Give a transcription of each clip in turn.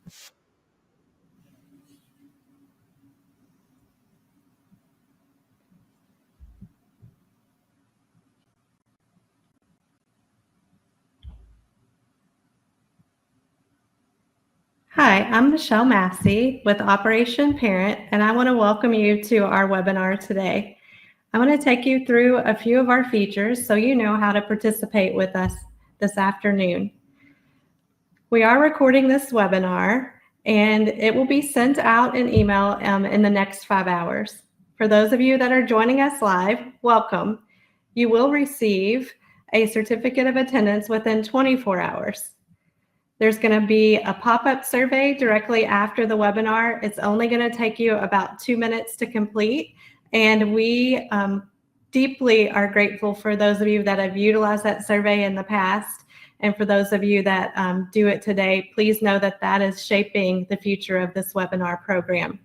Hi, I'm Michelle Massey with Operation Parent, and I want to welcome you to our webinar today. I'm going to take you through a few of our features so you know how to participate with us this afternoon. We are recording this webinar, and it will be sent out in email in the next 5 hours. For those of you that are joining us live, welcome. You will receive a certificate of attendance within 24 hours. There's going to be a pop-up survey directly after the webinar. It's only going to take you about 2 minutes to complete. And we deeply are grateful for those of you that have utilized that survey in the past. And for those of you that do it today, please know that that is shaping the future of this webinar program.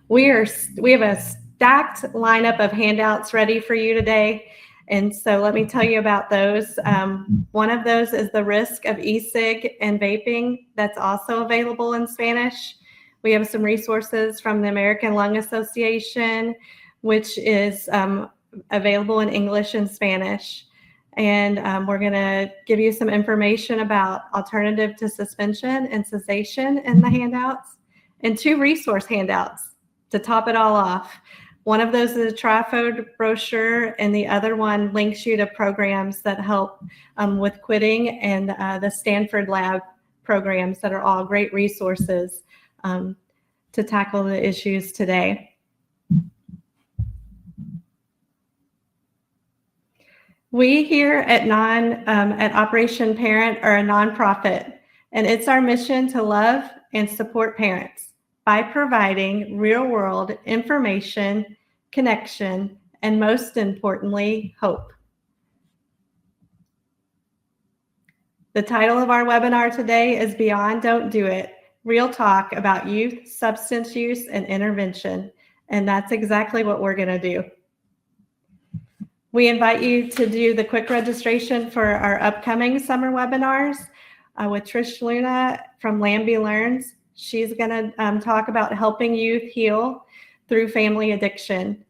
We have a stacked lineup of handouts ready for you today. And so let me tell you about those. One of those is the risk of e-cig and vaping. That's also available in Spanish. We have some resources from the American Lung Association, which is available in English and Spanish. And we're going to give you some information about alternative to suspension and cessation in the handouts, and 2 resource handouts to top it all off. One of those is a trifold brochure, and the other one links you to programs that help with quitting, and the Stanford Lab programs that are all great resources to tackle the issues today. We here at Operation Parent are a nonprofit, and it's our mission to love and support parents by providing real-world information, connection, and most importantly, hope. The title of our webinar today is Beyond Don't Do It, Real Talk about Youth Substance Use and Intervention, and that's exactly what we're going to do. We invite you to do the quick registration for our upcoming summer webinars with Trish Luna from Lambie Learns. She's going to talk about helping youth heal through family addiction.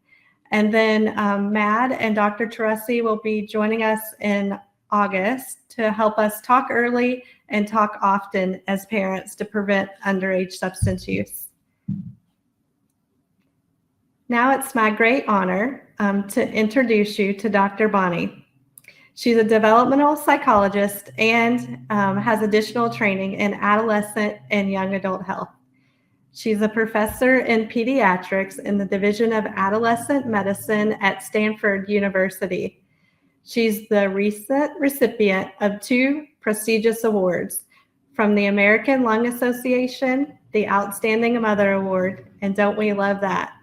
And then Mad and Dr. Teresi will be joining us in August to help us talk early and talk often as parents to prevent underage substance use. Now it's my great honor to introduce you to Dr. Bonnie. She's a developmental psychologist and has additional training in adolescent and young adult health. She's a professor in pediatrics in the Division of Adolescent Medicine at Stanford University. She's the recent recipient of 2 prestigious awards from the American Lung Association, the Outstanding Mother Award, and don't we love that?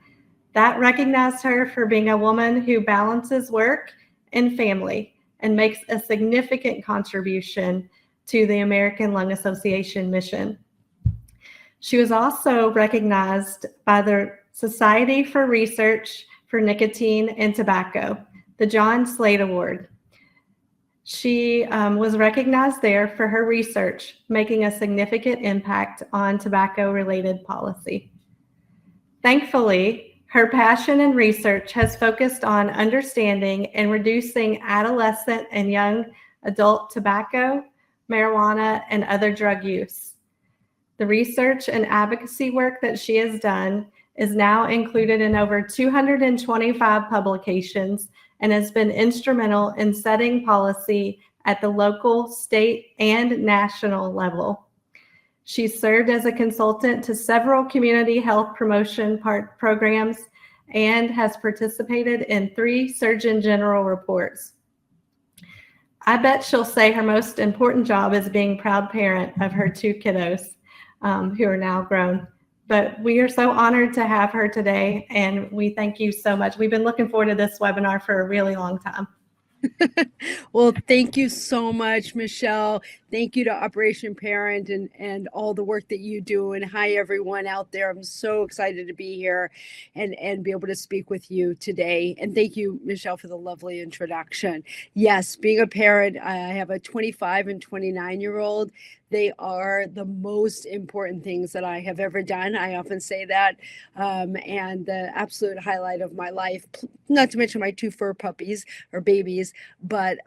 That recognized her for being a woman who balances work and family and makes a significant contribution to the American Lung Association mission. She was also recognized by the Society for Research for Nicotine and Tobacco, the John Slade Award. She was recognized there for her research, making a significant impact on tobacco-related policy. Thankfully, her passion and research has focused on understanding and reducing adolescent and young adult tobacco, marijuana, and other drug use. The research and advocacy work that she has done is now included in over 225 publications and has been instrumental in setting policy at the local, state, and national level. She served as a consultant to several community health promotion programs and has participated in 3 Surgeon General reports. I bet she'll say her most important job is being proud parent of her 2 kiddos who are now grown. But we are so honored to have her today, and we thank you so much. We've been looking forward to this webinar for a really long time. Well, thank you so much, Michelle. Thank you to Operation Parent and all the work that you do. And hi, everyone out there. I'm so excited to be here and be able to speak with you today. And thank you, Michelle, for the lovely introduction. Yes, being a parent, I have a 25 and 29-year-old. They are the most important things that I have ever done. I often say that, and the absolute highlight of my life, not to mention my 2 fur puppies or babies, but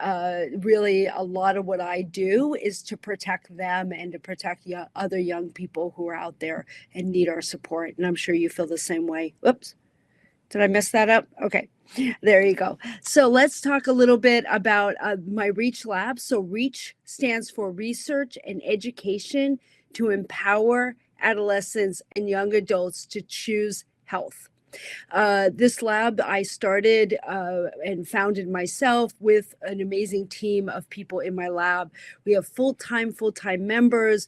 really a lot of what I do is to protect them and to protect other young people who are out there and need our support. And I'm sure you feel the same way. Whoops. Did I mess that up? Okay, there you go. So let's talk a little bit about my REACH Lab. So REACH stands for Research and Education to Empower Adolescents and Young Adults to Choose Health. This lab I started and founded myself with an amazing team of people in my lab. We have full-time members,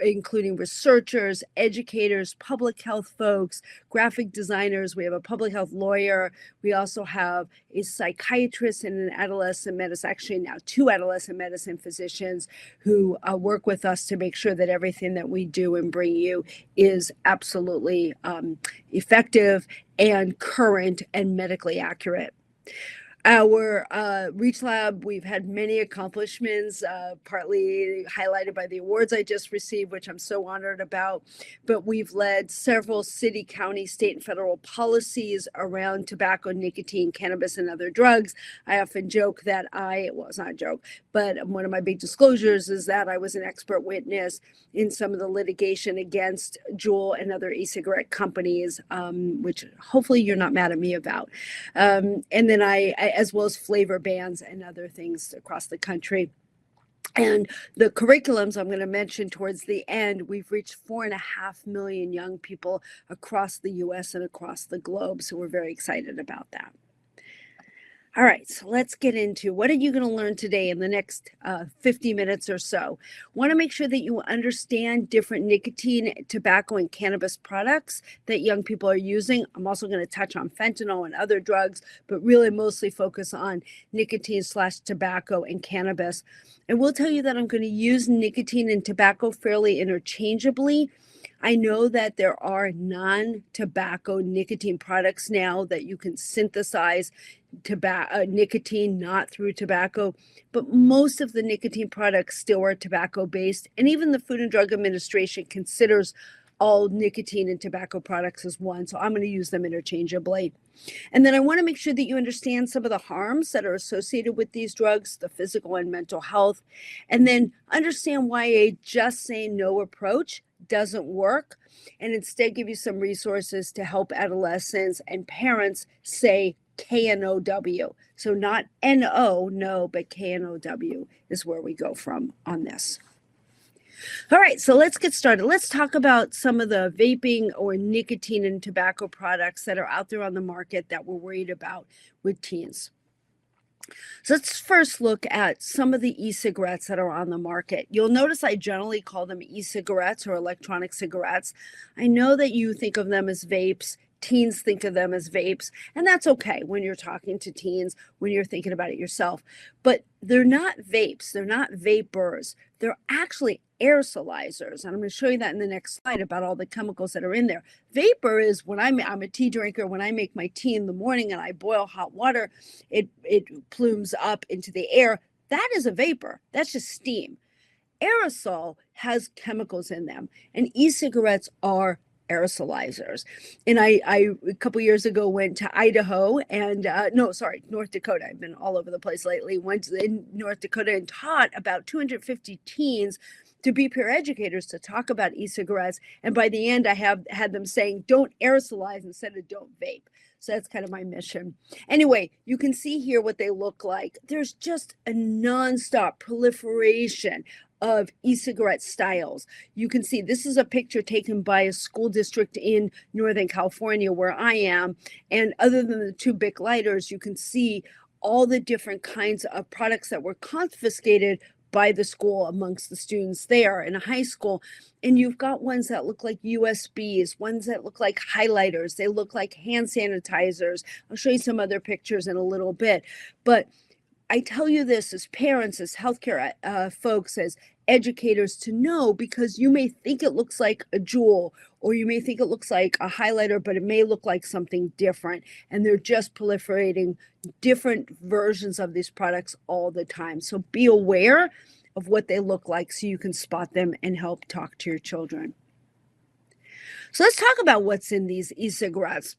including researchers, educators, public health folks, graphic designers. We have a public health lawyer. We also have a psychiatrist and an adolescent medicine, actually now 2 adolescent medicine physicians who work with us to make sure that everything that we do and bring you is absolutely effective and current and medically accurate. Our REACH Lab, we've had many accomplishments, partly highlighted by the awards I just received, which I'm so honored about. But we've led several city, county, state, and federal policies around tobacco, nicotine, cannabis, and other drugs. I often joke that well, it's not a joke, but one of my big disclosures is that I was an expert witness in some of the litigation against Juul and other e-cigarette companies, which hopefully you're not mad at me about. And then I as well as flavor bans and other things across the country. And the curriculums I'm going to mention towards the end, we've reached 4.5 million young people across the US and across the globe. So we're very excited about that. All right, so let's get into what are you going to learn today in the next 50 minutes or so. Want to make sure that you understand different nicotine, tobacco, and cannabis products that young people are using. I'm also going to touch on fentanyl and other drugs, but really mostly focus on nicotine/tobacco and cannabis. And we'll tell you that I'm going to use nicotine and tobacco fairly interchangeably. I know that there are non-tobacco nicotine products now that you can synthesize nicotine not through tobacco, but most of the nicotine products still are tobacco based, and even the Food and Drug Administration considers all nicotine and tobacco products as one, so I'm going to use them interchangeably. And then I want to make sure that you understand some of the harms that are associated with these drugs, the physical and mental health, and then understand why a just say no approach doesn't work, and instead give you some resources to help adolescents and parents say KNOW. So not NO, no, but KNOW is where we go from on this. All right, so let's get started. Let's talk about some of the vaping or nicotine and tobacco products that are out there on the market that we're worried about with teens. So let's first look at some of the e-cigarettes that are on the market. You'll notice I generally call them e-cigarettes or electronic cigarettes. I know that you think of them as vapes. Teens think of them as vapes, and that's okay when you're talking to teens, when you're thinking about it yourself. But they're not vapes. They're not vapors. They're actually aerosolizers. And I'm going to show you that in the next slide about all the chemicals that are in there. Vapor is when I'm a tea drinker. When I make my tea in the morning and I boil hot water, it plumes up into the air. That is a vapor. That's just steam. Aerosol has chemicals in them, and e-cigarettes are aerosolizers. And I a couple years ago went to Idaho and North Dakota. I've been all over the place lately. Went in North Dakota and taught about 250 teens to be peer educators to talk about e-cigarettes. And by the end, I had them saying, don't aerosolize instead of don't vape. So that's kind of my mission. Anyway, you can see here what they look like. There's just a nonstop proliferation of e-cigarette styles. You can see this is a picture taken by a school district in Northern California where I am. And other than the 2 big lighters, you can see all the different kinds of products that were confiscated by the school amongst the students there in a high school. And you've got ones that look like USBs, ones that look like highlighters. They look like hand sanitizers. I'll show you some other pictures in a little bit. But I tell you this as parents, as healthcare folks, as educators to know, because you may think it looks like a Juul, or you may think it looks like a highlighter, but it may look like something different. And they're just proliferating different versions of these products all the time. So be aware of what they look like so you can spot them and help talk to your children. So let's talk about what's in these e-cigarettes.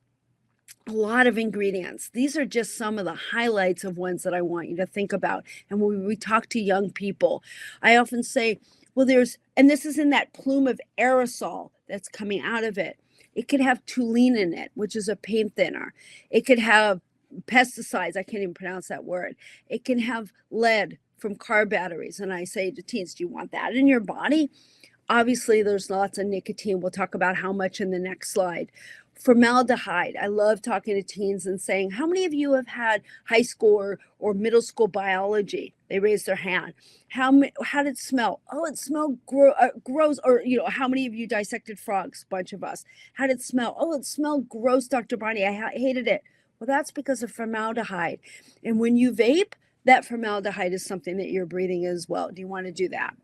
A lot of ingredients. These are just some of the highlights of ones that I want you to think about. And when we talk to young people, I often say, well, and this is in that plume of aerosol that's coming out of it. It could have toluene in it, which is a paint thinner. It could have pesticides. I can't even pronounce that word. It can have lead from car batteries. And I say to teens, do you want that in your body? Obviously, there's lots of nicotine. We'll talk about how much in the next slide. Formaldehyde. I love talking to teens and saying, how many of you have had high school or middle school biology? They raise their hand. How did it smell? Oh, it smelled gross. Or, how many of you dissected frogs? A bunch of us. How did it smell? Oh, it smelled gross, Dr. Bonnie. I hated it. Well, that's because of formaldehyde. And when you vape, that formaldehyde is something that you're breathing as well. Do you want to do that?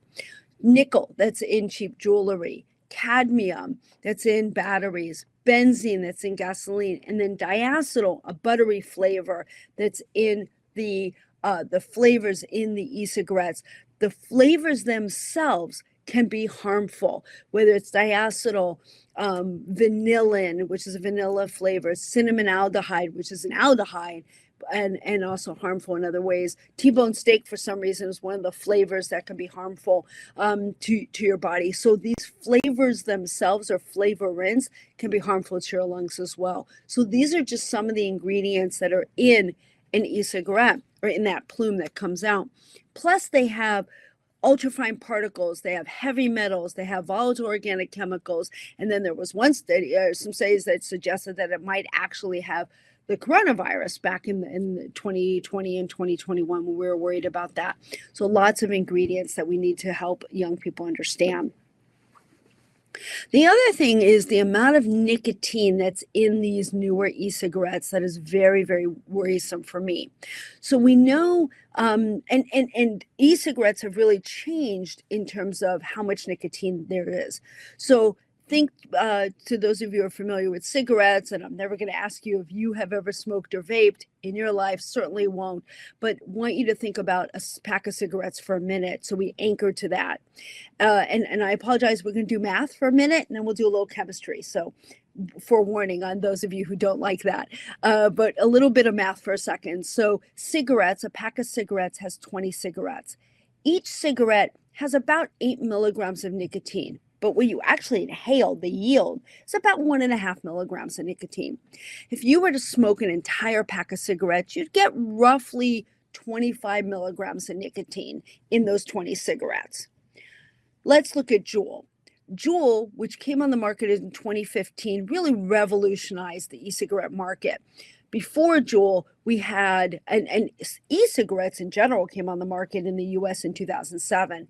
Nickel, that's in cheap jewelry. Cadmium, that's in batteries. Benzene, that's in gasoline. And then diacetyl, a buttery flavor that's in the flavors in the e-cigarettes. The flavors themselves can be harmful, whether it's diacetyl, vanillin, which is a vanilla flavor, cinnamon aldehyde, which is an aldehyde, and also harmful in other ways. T-bone steak, for some reason, is one of the flavors that can be harmful to your body. So these flavors themselves, or flavorants, can be harmful to your lungs as well. So these are just some of the ingredients that are in an e-cigarette, or in that plume that comes out. Plus, they have ultrafine particles, they have heavy metals, they have volatile organic chemicals, and then there was one study, some studies that suggested that it might actually have the coronavirus back in 2020 and 2021 when we were worried about that. So lots of ingredients that we need to help young people understand. The other thing is the amount of nicotine that's in these newer e-cigarettes that is very, very worrisome for me. So we know, and e-cigarettes have really changed in terms of how much nicotine there is. So think to those of you who are familiar with cigarettes, and I'm never going to ask you if you have ever smoked or vaped in your life, certainly won't, but want you to think about a pack of cigarettes for a minute. So we anchor to that. And I apologize, we're going to do math for a minute, and then we'll do a little chemistry. So forewarning on those of you who don't like that, but a little bit of math for a second. So cigarettes, a pack of cigarettes has 20 cigarettes. Each cigarette has about 8 milligrams of nicotine. But when you actually inhale, the yield is about 1.5 milligrams of nicotine. If you were to smoke an entire pack of cigarettes, you'd get roughly 25 milligrams of nicotine in those 20 cigarettes. Let's look at Juul. Juul, which came on the market in 2015, really revolutionized the e-cigarette market. Before Juul, we had, and e-cigarettes in general came on the market in the US in 2007.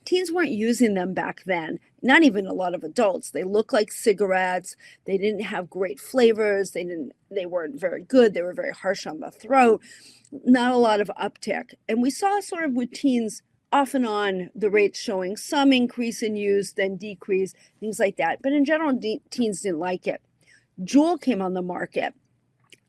Teens weren't using them back then, not even a lot of adults. They looked like cigarettes. They didn't have great flavors. They weren't very good. They were very harsh on the throat, not a lot of uptick. And we saw sort of with teens off and on the rates showing some increase in use, then decrease, things like that. But in general, teens didn't like it. Juul came on the market.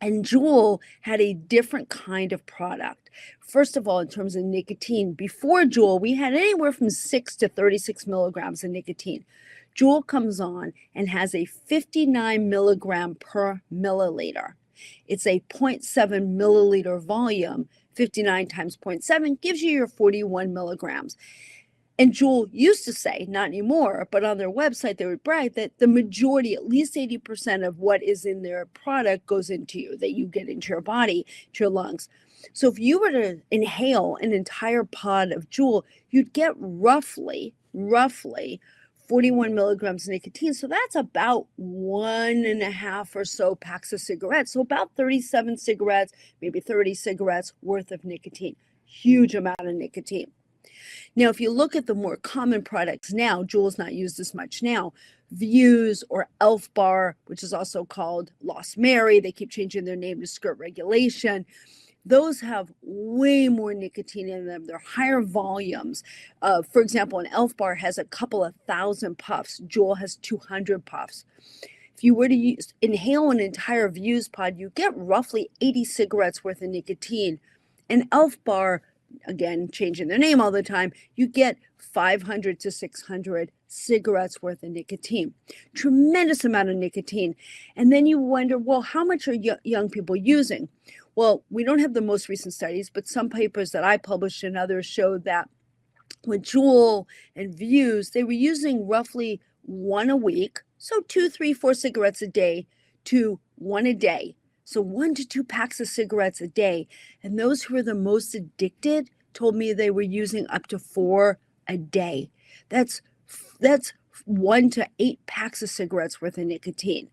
And Juul had a different kind of product. First of all, in terms of nicotine, before Juul, we had anywhere from 6 to 36 milligrams of nicotine. Juul comes on and has a 59 milligram per milliliter. It's a 0.7 milliliter volume. 59 times 0.7 gives you your 41 milligrams. And Juul used to say, not anymore, but on their website, they would brag that the majority, at least 80% of what is in their product goes into you, that you get into your body, to your lungs. So if you were to inhale an entire pod of Juul, you'd get roughly 41 milligrams of nicotine. So that's about 1.5 or so packs of cigarettes. So about 37 cigarettes, maybe 30 cigarettes worth of nicotine. Huge amount of nicotine. Now, if you look at the more common products now, Juul's not used as much now, Vuse or Elf Bar, which is also called Lost Mary, they keep changing their name to Skirt Regulation. Those have way more nicotine in them. They're higher volumes. For example, an Elf Bar has a couple of thousand puffs. Juul has 200 puffs. If you were to inhale an entire Vuse pod, you get roughly 80 cigarettes worth of nicotine. An Elf Bar again, changing their name all the time, you get 500 to 600 cigarettes worth of nicotine. Tremendous amount of nicotine. And then you wonder, well, how much are young people using? Well, we don't have the most recent studies, but some papers that I published and others showed that with Juul and Views, they were using roughly one a week, so 2, 3, 4 cigarettes a day to one a day. So 1 to 2 packs of cigarettes a day. And those who were the most addicted told me they were using up to 4 a day. That's 1 to 8 packs of cigarettes worth of nicotine.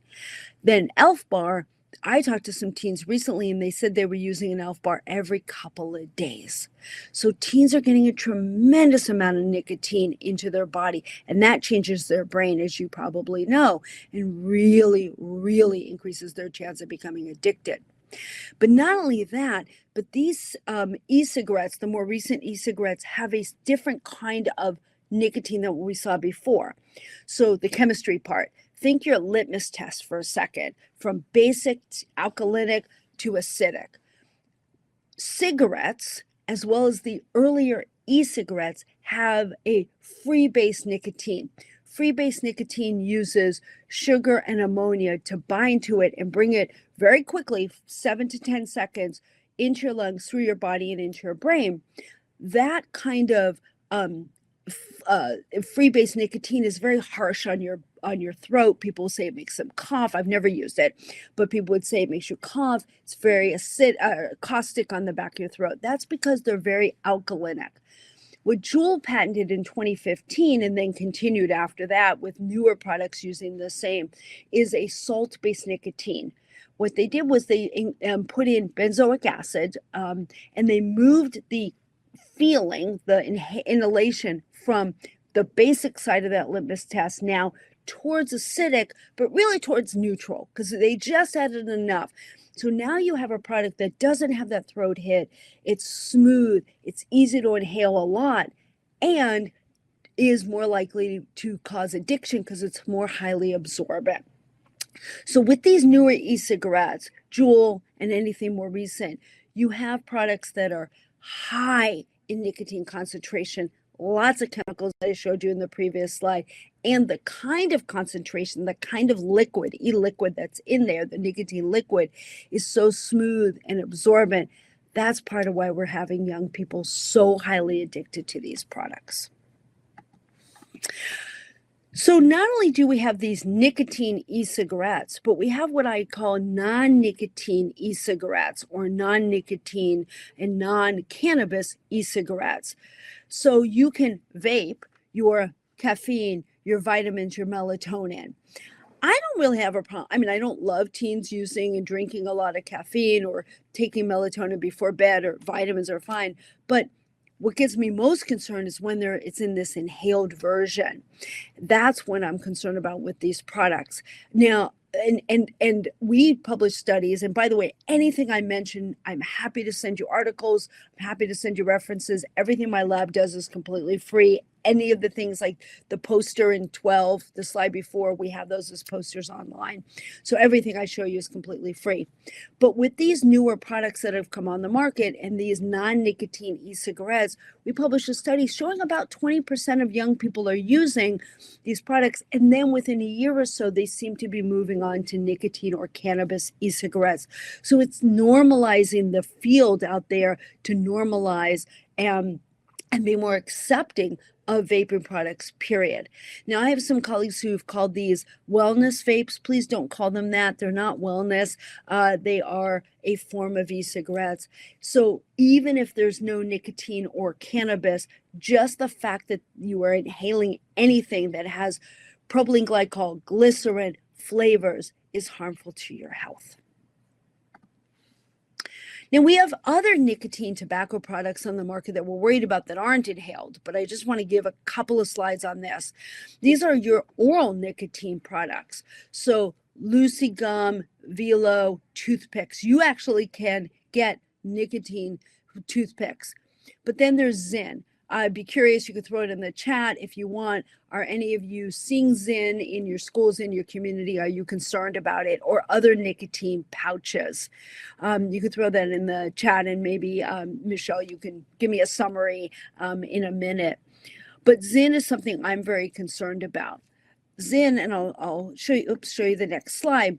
Then Elf Bar, I talked to some teens recently and they said they were using an Elf Bar every couple of days. So teens are getting a tremendous amount of nicotine into their body, and that changes their brain, as you probably know, and really, really increases their chance of becoming addicted. But not only that, but these e-cigarettes, the more recent e-cigarettes, have a different kind of nicotine than what we saw before. So the chemistry part. Think your litmus test for a second, from basic alkalinic to acidic. Cigarettes, as well as the earlier e-cigarettes, have a free-base nicotine. Free-base nicotine uses sugar and ammonia to bind to it and bring it very quickly, 7 to 10 seconds, into your lungs, through your body, and into your brain. That kind of free-base nicotine is very harsh on your throat. People say it makes them cough. I've never used it, but people would say it makes you cough. It's very caustic on the back of your throat. That's because they're very alkalinic. What Juul patented in 2015 and then continued after that with newer products using the same is a salt-based nicotine. What they did was they put in benzoic acid and they moved the feeling, the inhalation, from the basic side of that litmus test now towards acidic, but really towards neutral, because they just added enough. So now you have a product that doesn't have that throat hit. It's smooth, it's easy to inhale a lot, and is more likely to cause addiction because it's more highly absorbent. So with these newer e-cigarettes, Juul and anything more recent, you have products that are high in nicotine concentration, lots of chemicals that I showed you in the previous slide, and the kind of concentration, the kind of liquid, e-liquid that's in there, the nicotine liquid, is so smooth and absorbent. That's part of why we're having young people so highly addicted to these products. So not only do we have these nicotine e-cigarettes, but we have what I call non-nicotine e-cigarettes, or non-nicotine and non-cannabis e-cigarettes. So you can vape your caffeine, your vitamins, your melatonin. I don't really have a problem. I mean, I don't love teens using and drinking a lot of caffeine or taking melatonin before bed, or vitamins are fine. But what gets me most concerned is when it's in this inhaled version. That's when I'm concerned about with these products. Now, and we publish studies, and by the way, anything I mention, I'm happy to send you articles, I'm happy to send you references. Everything my lab does is completely free. Any of the things like the poster in 12, the slide before, we have those as posters online. So everything I show you is completely free. But with these newer products that have come on the market and these non-nicotine e-cigarettes, we published a study showing about 20% of young people are using these products. And then within a year or so, they seem to be moving on to nicotine or cannabis e-cigarettes. So it's normalizing the field out there to normalize and be more accepting of vaping products, period. Now, I have some colleagues who've called these wellness vapes. Please don't call them that. They're not wellness. They are a form of e-cigarettes. So even if there's no nicotine or cannabis, just the fact that you are inhaling anything that has propylene glycol, glycerin, flavors is harmful to your health. Now, we have other nicotine tobacco products on the market that we're worried about that aren't inhaled, but I just want to give a couple of slides on this. These are your oral nicotine products. So Lucy Gum, Velo, toothpicks. You actually can get nicotine toothpicks. But then there's Zyn. I'd be curious, you could throw it in the chat if you want. Are any of you seeing Zyn in your schools, in your community? Are you concerned about it, or other nicotine pouches? You could throw that in the chat, and maybe Michelle, you can give me a summary in a minute. But Zyn is something I'm very concerned about. Zyn, and I'll show you the next slide.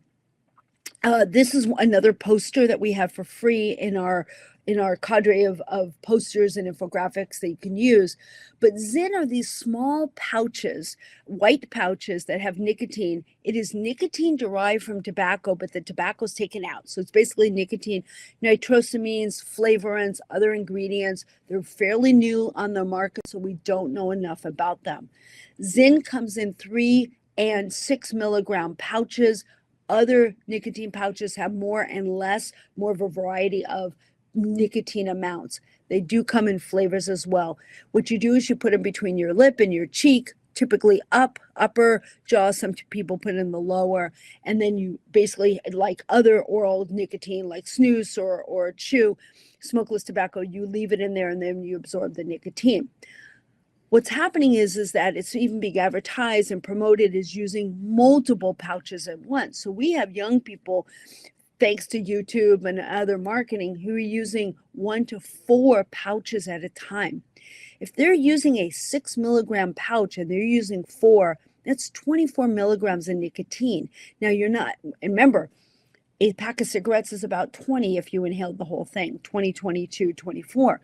This is another poster that we have for free in our cadre of posters and infographics that you can use. But Zyn are these small pouches, white pouches that have nicotine. It is nicotine derived from tobacco, but the tobacco is taken out. So it's basically nicotine, nitrosamines, flavorants, other ingredients. They're fairly new on the market, so we don't know enough about them. Zyn comes in 3 and 6 milligram pouches. Other nicotine pouches have more and less, more of a variety of nicotine amounts. They do come in flavors as well. What you do is you put them between your lip and your cheek, typically upper jaw. Some people put in the lower, and then you basically, like other oral nicotine, like snus or chew, smokeless tobacco, you leave it in there and then you absorb the nicotine. What's happening is that it's even being advertised and promoted as using multiple pouches at once. So we have young people, thanks to YouTube and other marketing, who are using 1 to 4 pouches at a time. If they're using a 6 milligram pouch and they're using 4, that's 24 milligrams of nicotine. Now remember, a pack of cigarettes is about 20 if you inhaled the whole thing, 20, 22, 24.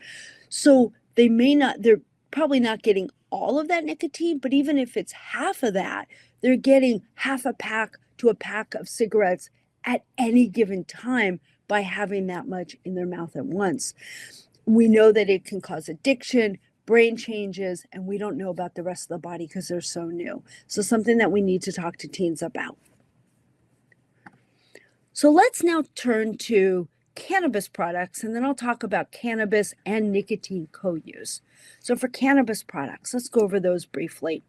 So they're probably not getting all of that nicotine, but even if it's half of that, they're getting half a pack to a pack of cigarettes at any given time by having that much in their mouth at once. We know that it can cause addiction, brain changes, and we don't know about the rest of the body because they're so new. So something that we need to talk to teens about. So let's now turn to cannabis products, and then I'll talk about cannabis and nicotine co-use. So for cannabis products, let's go over those briefly.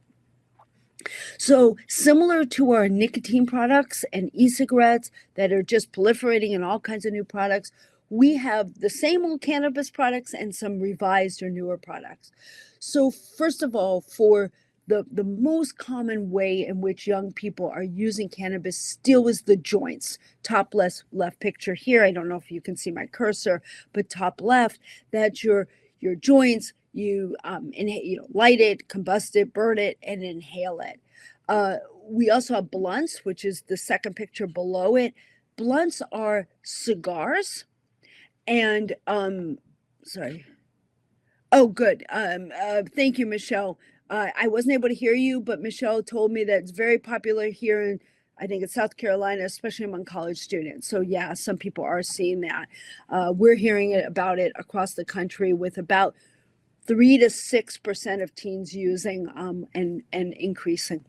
So similar to our nicotine products and e-cigarettes that are just proliferating in all kinds of new products, we have the same old cannabis products and some revised or newer products. So first of all, for the most common way in which young people are using cannabis still is the joints. Top left picture here. I don't know if you can see my cursor, but top left, that's your joints. You light it, combust it, burn it, and inhale it. We also have blunts, which is the second picture below it. Blunts are cigars, and sorry. Oh, good. Thank you, Michelle. I wasn't able to hear you, but Michelle told me that it's very popular here in, I think it's South Carolina, especially among college students. So yeah, some people are seeing that. We're hearing about it across the country with about 3 to 6% of teens using and increasing.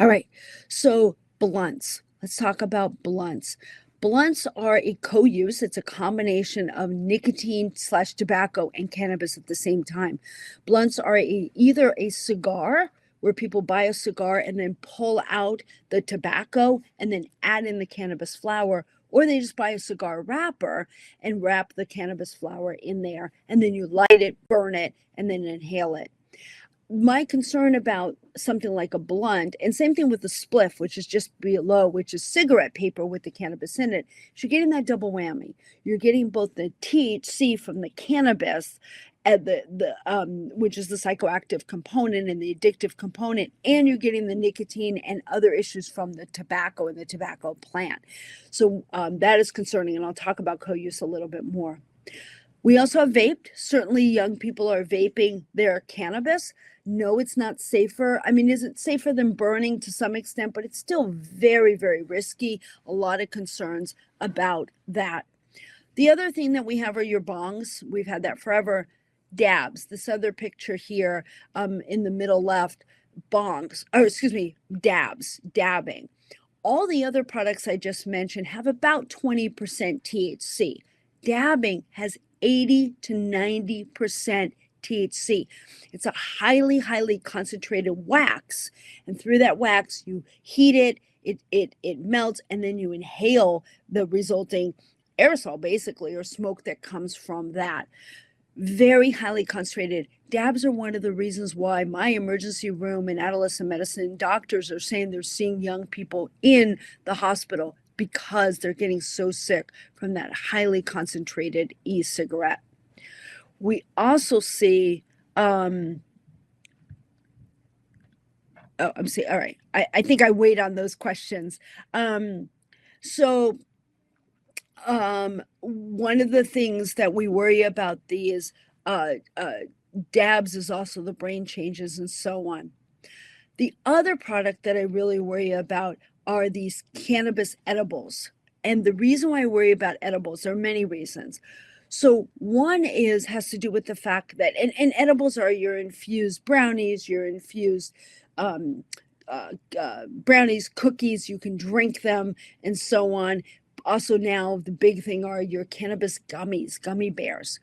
All right, so blunts. Let's talk about blunts. Blunts are a co-use. It's a combination of nicotine/tobacco and cannabis at the same time. Blunts are either a cigar, where people buy a cigar and then pull out the tobacco and then add in the cannabis flower, or they just buy a cigar wrapper and wrap the cannabis flower in there, and then you light it, burn it, and then inhale it. My concern about something like a blunt, and same thing with the spliff, which is just below, which is cigarette paper with the cannabis in it, is you're getting that double whammy. You're getting both the THC from the cannabis, and which is the psychoactive component and the addictive component, and you're getting the nicotine and other issues from the tobacco and the tobacco plant. So that is concerning, and I'll talk about co-use a little bit more. We also have vaped. Certainly young people are vaping their cannabis. No, it's not safer. I mean, is it safer than burning to some extent? But it's still very, very risky. A lot of concerns about that. The other thing that we have are your bongs. We've had that forever. Dabs. This other picture here in the middle left, dabs, dabbing. All the other products I just mentioned have about 20% THC. Dabbing has 80 to 90% THC. It's a highly, highly concentrated wax. And through that wax, you heat it, it melts, and then you inhale the resulting aerosol, basically, or smoke that comes from that. very highly concentrated. Dabs are one of the reasons why my emergency room and adolescent medicine doctors are saying they're seeing young people in the hospital because they're getting so sick from that highly concentrated e-cigarette. We also see, all right. I think I wait on those questions. So one of the things that we worry about these dabs is also the brain changes and so on. The other product that I really worry about are these cannabis edibles. And the reason why I worry about edibles, there are many reasons. So one has to do with the fact that, and edibles are your infused brownies, your infused brownies, cookies, you can drink them and so on. Also now the big thing are your cannabis gummies, gummy bears.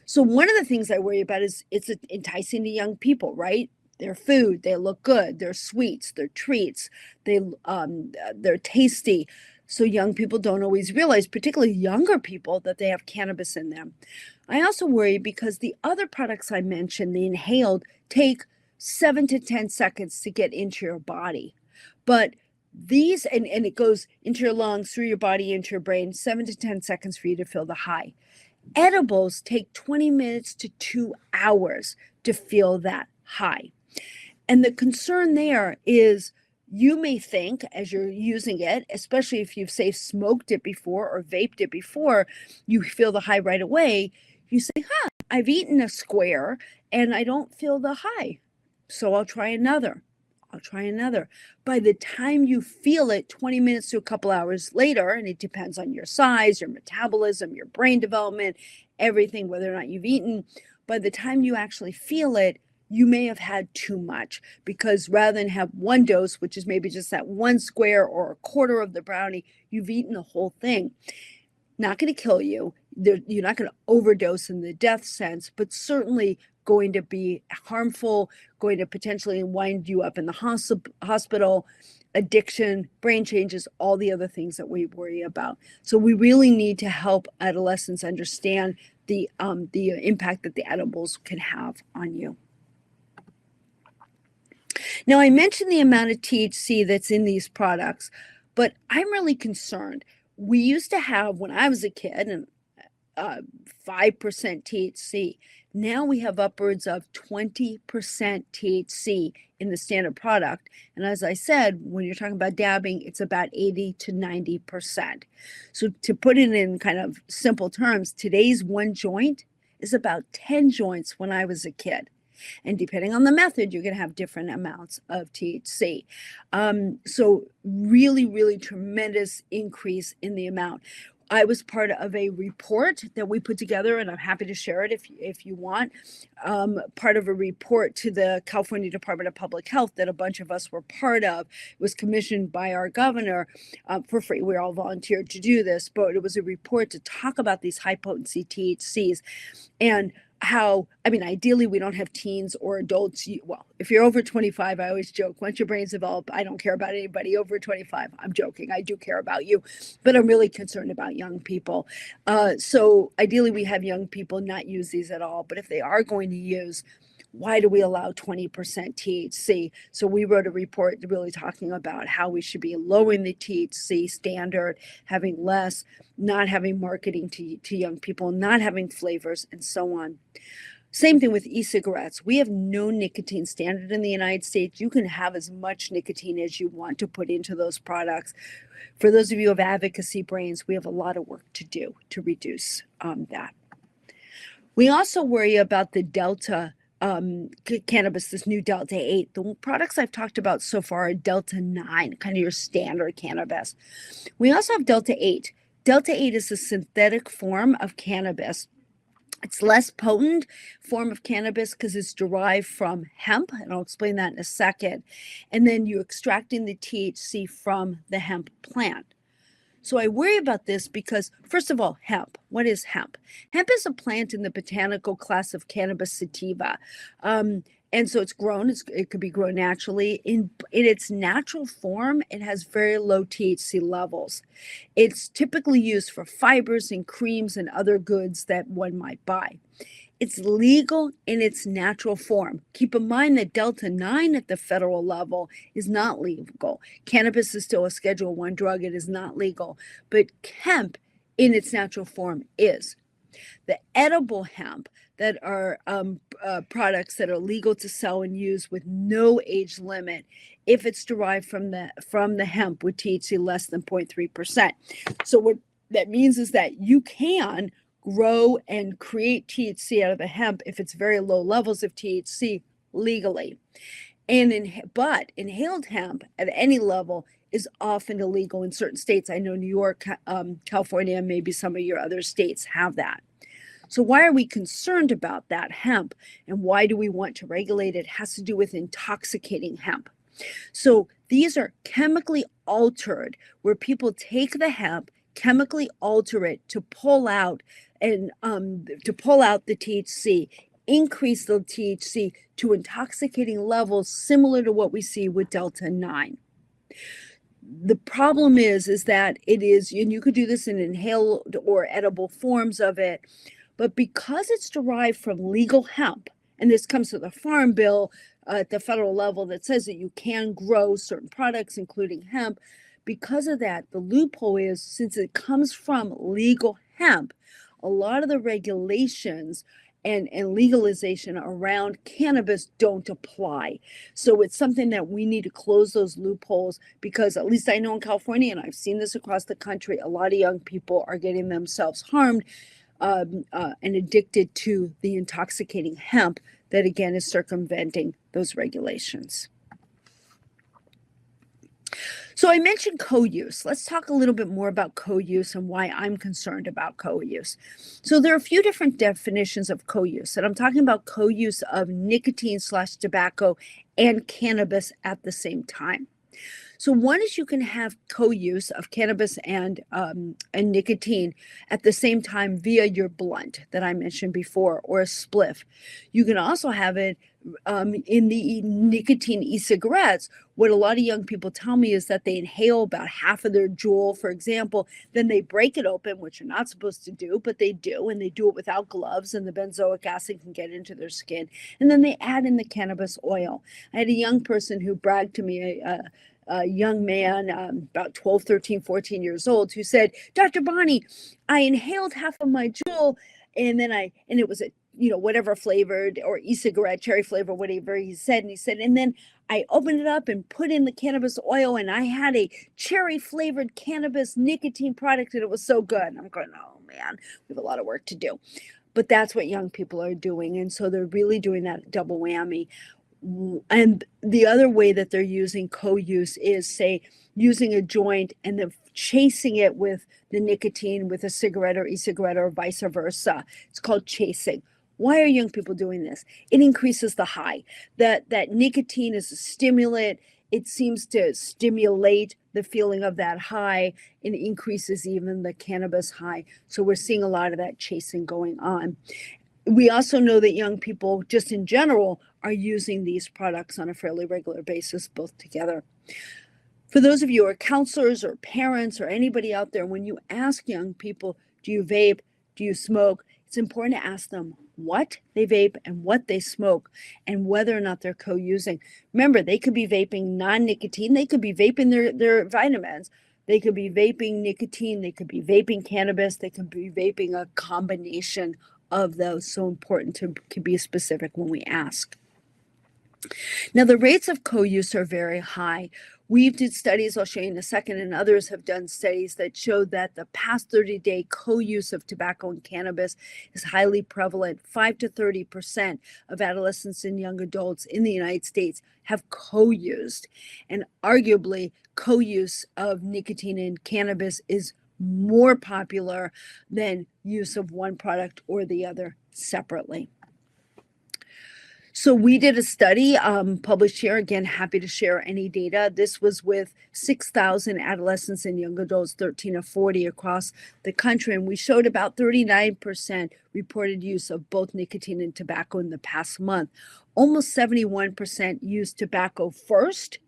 So one of the things I worry about is it's enticing to young people, right? They're food, they look good, they're sweets, they're treats, they're tasty. So young people don't always realize, particularly younger people, that they have cannabis in them. I also worry because the other products I mentioned, the inhaled, take 7 to 10 seconds to get into your body. But these, and it goes into your lungs, through your body, into your brain, 7 to 10 seconds for you to feel the high. Edibles take 20 minutes to 2 hours to feel that high. And the concern there is you may think as you're using it, especially if you've, say, smoked it before or vaped it before, you feel the high right away. You say, I've eaten a square and I don't feel the high. So I'll try another. By the time you feel it 20 minutes to a couple hours later, and it depends on your size, your metabolism, your brain development, everything, whether or not you've eaten, by the time you actually feel it, you may have had too much, because rather than have one dose, which is maybe just that one square or a quarter of the brownie, you've eaten the whole thing. Not going to kill you. You're not going to overdose in the death sense, but certainly going to be harmful, going to potentially wind you up in the hospital, addiction, brain changes, all the other things that we worry about. So we really need to help adolescents understand the impact that the edibles can have on you. Now, I mentioned the amount of THC that's in these products, but I'm really concerned. We used to have, when I was a kid, and 5% THC. Now we have upwards of 20% THC in the standard product. And as I said, when you're talking about dabbing, it's about 80 to 90%. So to put it in kind of simple terms, today's one joint is about 10 joints when I was a kid. And depending on the method, you're going to have different amounts of THC. So really, really tremendous increase in the amount. I was part of a report that we put together, and I'm happy to share it if you want. Part of a report to the California Department of Public Health that a bunch of us were part of. It was commissioned by our governor for free. We all volunteered to do this, but it was a report to talk about these high potency THCs and how, I mean, ideally we don't have teens or adults. Well, if you're over 25, I always joke, once your brain's developed, I don't care about anybody over 25. I'm joking. I do care about you, but I'm really concerned about young people. So ideally we have young people not use these at all, but if they are going to use, why do we allow 20% THC? So we wrote a report really talking about how we should be lowering the THC standard, having less, not having marketing to young people, not having flavors, and so on. Same thing with e-cigarettes. We have no nicotine standard in the United States. You can have as much nicotine as you want to put into those products. For those of you who have advocacy brains, we have a lot of work to do to reduce that. We also worry about the Delta cannabis, this new Delta 8. The products I've talked about so far are Delta 9, kind of your standard cannabis. We also have Delta 8. Delta 8 is a synthetic form of cannabis. It's less potent form of cannabis because it's derived from hemp, and I'll explain that in a second. And then you're extracting the THC from the hemp plant. So I worry about this because, first of all, hemp. What is hemp? Hemp is a plant in the botanical class of Cannabis sativa. And so it's grown, it could be grown naturally. In its natural form, it has very low THC levels. It's typically used for fibers and creams and other goods that one might buy. It's legal in its natural form. Keep in mind that Delta 9 at the federal level is not legal. Cannabis is still a Schedule 1 drug. It is not legal. But hemp in its natural form is. The edible hemp that are products that are legal to sell and use with no age limit if it's derived from the hemp with THC less than 0.3%. So what that means is that you can grow and create THC out of the hemp if it's very low levels of THC legally. But inhaled hemp at any level is often illegal in certain states. I know New York, California, and maybe some of your other states have that. So why are we concerned about that hemp, and why do we want to regulate it? It has to do with intoxicating hemp. So these are chemically altered, where people take the hemp, chemically alter it to pull out the THC, increase the THC to intoxicating levels similar to what we see with Delta 9. The problem is that it is, and you could do this in inhaled or edible forms of it, but because it's derived from legal hemp, and this comes to the Farm Bill at the federal level that says that you can grow certain products, including hemp, because of that, the loophole is, since it comes from legal hemp, a lot of the regulations and legalization around cannabis don't apply. So it's something that we need to close those loopholes, because at least I know in California, and I've seen this across the country, a lot of young people are getting themselves harmed and addicted to the intoxicating hemp that, again, is circumventing those regulations. So I mentioned co-use. Let's talk a little bit more about co-use and why I'm concerned about co-use. So there are a few different definitions of co-use, and I'm talking about co-use of nicotine/tobacco and cannabis at the same time. So one is you can have co-use of cannabis and nicotine at the same time via your blunt that I mentioned before, or a spliff. You can also have it in the nicotine e-cigarettes. What a lot of young people tell me is that they inhale about half of their Juul, for example, then they break it open, which you're not supposed to do, but they do, and they do it without gloves, and the benzoic acid can get into their skin. And then they add in the cannabis oil. I had a young person who bragged to me, a young man, about 12, 13, 14 years old, who said, "Dr. Bonnie, I inhaled half of my Juul, and it was a, whatever flavored, or e-cigarette, cherry flavor, whatever he said. And he said, and then I opened it up and put in the cannabis oil, and I had a cherry flavored cannabis nicotine product, and it was so good." And I'm going, oh man, we have a lot of work to do. But that's what young people are doing. And so they're really doing that double whammy. And the other way that they're using co-use is, say, using a joint and then chasing it with the nicotine with a cigarette or e-cigarette, or vice versa. It's called chasing. Why are young people doing this? It increases the high. That nicotine is a stimulant. It seems to stimulate the feeling of that high, and increases even the cannabis high. So we're seeing a lot of that chasing going on. We also know that young people, just in general, are using these products on a fairly regular basis, both together. For those of you who are counselors or parents or anybody out there, when you ask young people, do you vape, do you smoke, it's important to ask them what they vape and what they smoke, and whether or not they're co-using. Remember, they could be vaping non-nicotine, they could be vaping their vitamins, they could be vaping nicotine, they could be vaping cannabis, they could be vaping a combination of those. So important to be specific when we ask. Now, the rates of co-use are very high. We've did studies, I'll show you in a second, and others have done studies that showed that the past 30-day co-use of tobacco and cannabis is highly prevalent. 5 to 30% of adolescents and young adults in the United States have co-used. And arguably, co-use of nicotine and cannabis is more popular than use of one product or the other separately. So we did a study published here. Again, happy to share any data. This was with 6,000 adolescents and young adults, 13 to 40 across the country. And we showed about 39% reported use of both nicotine and tobacco in the past month. Almost 71% used tobacco first,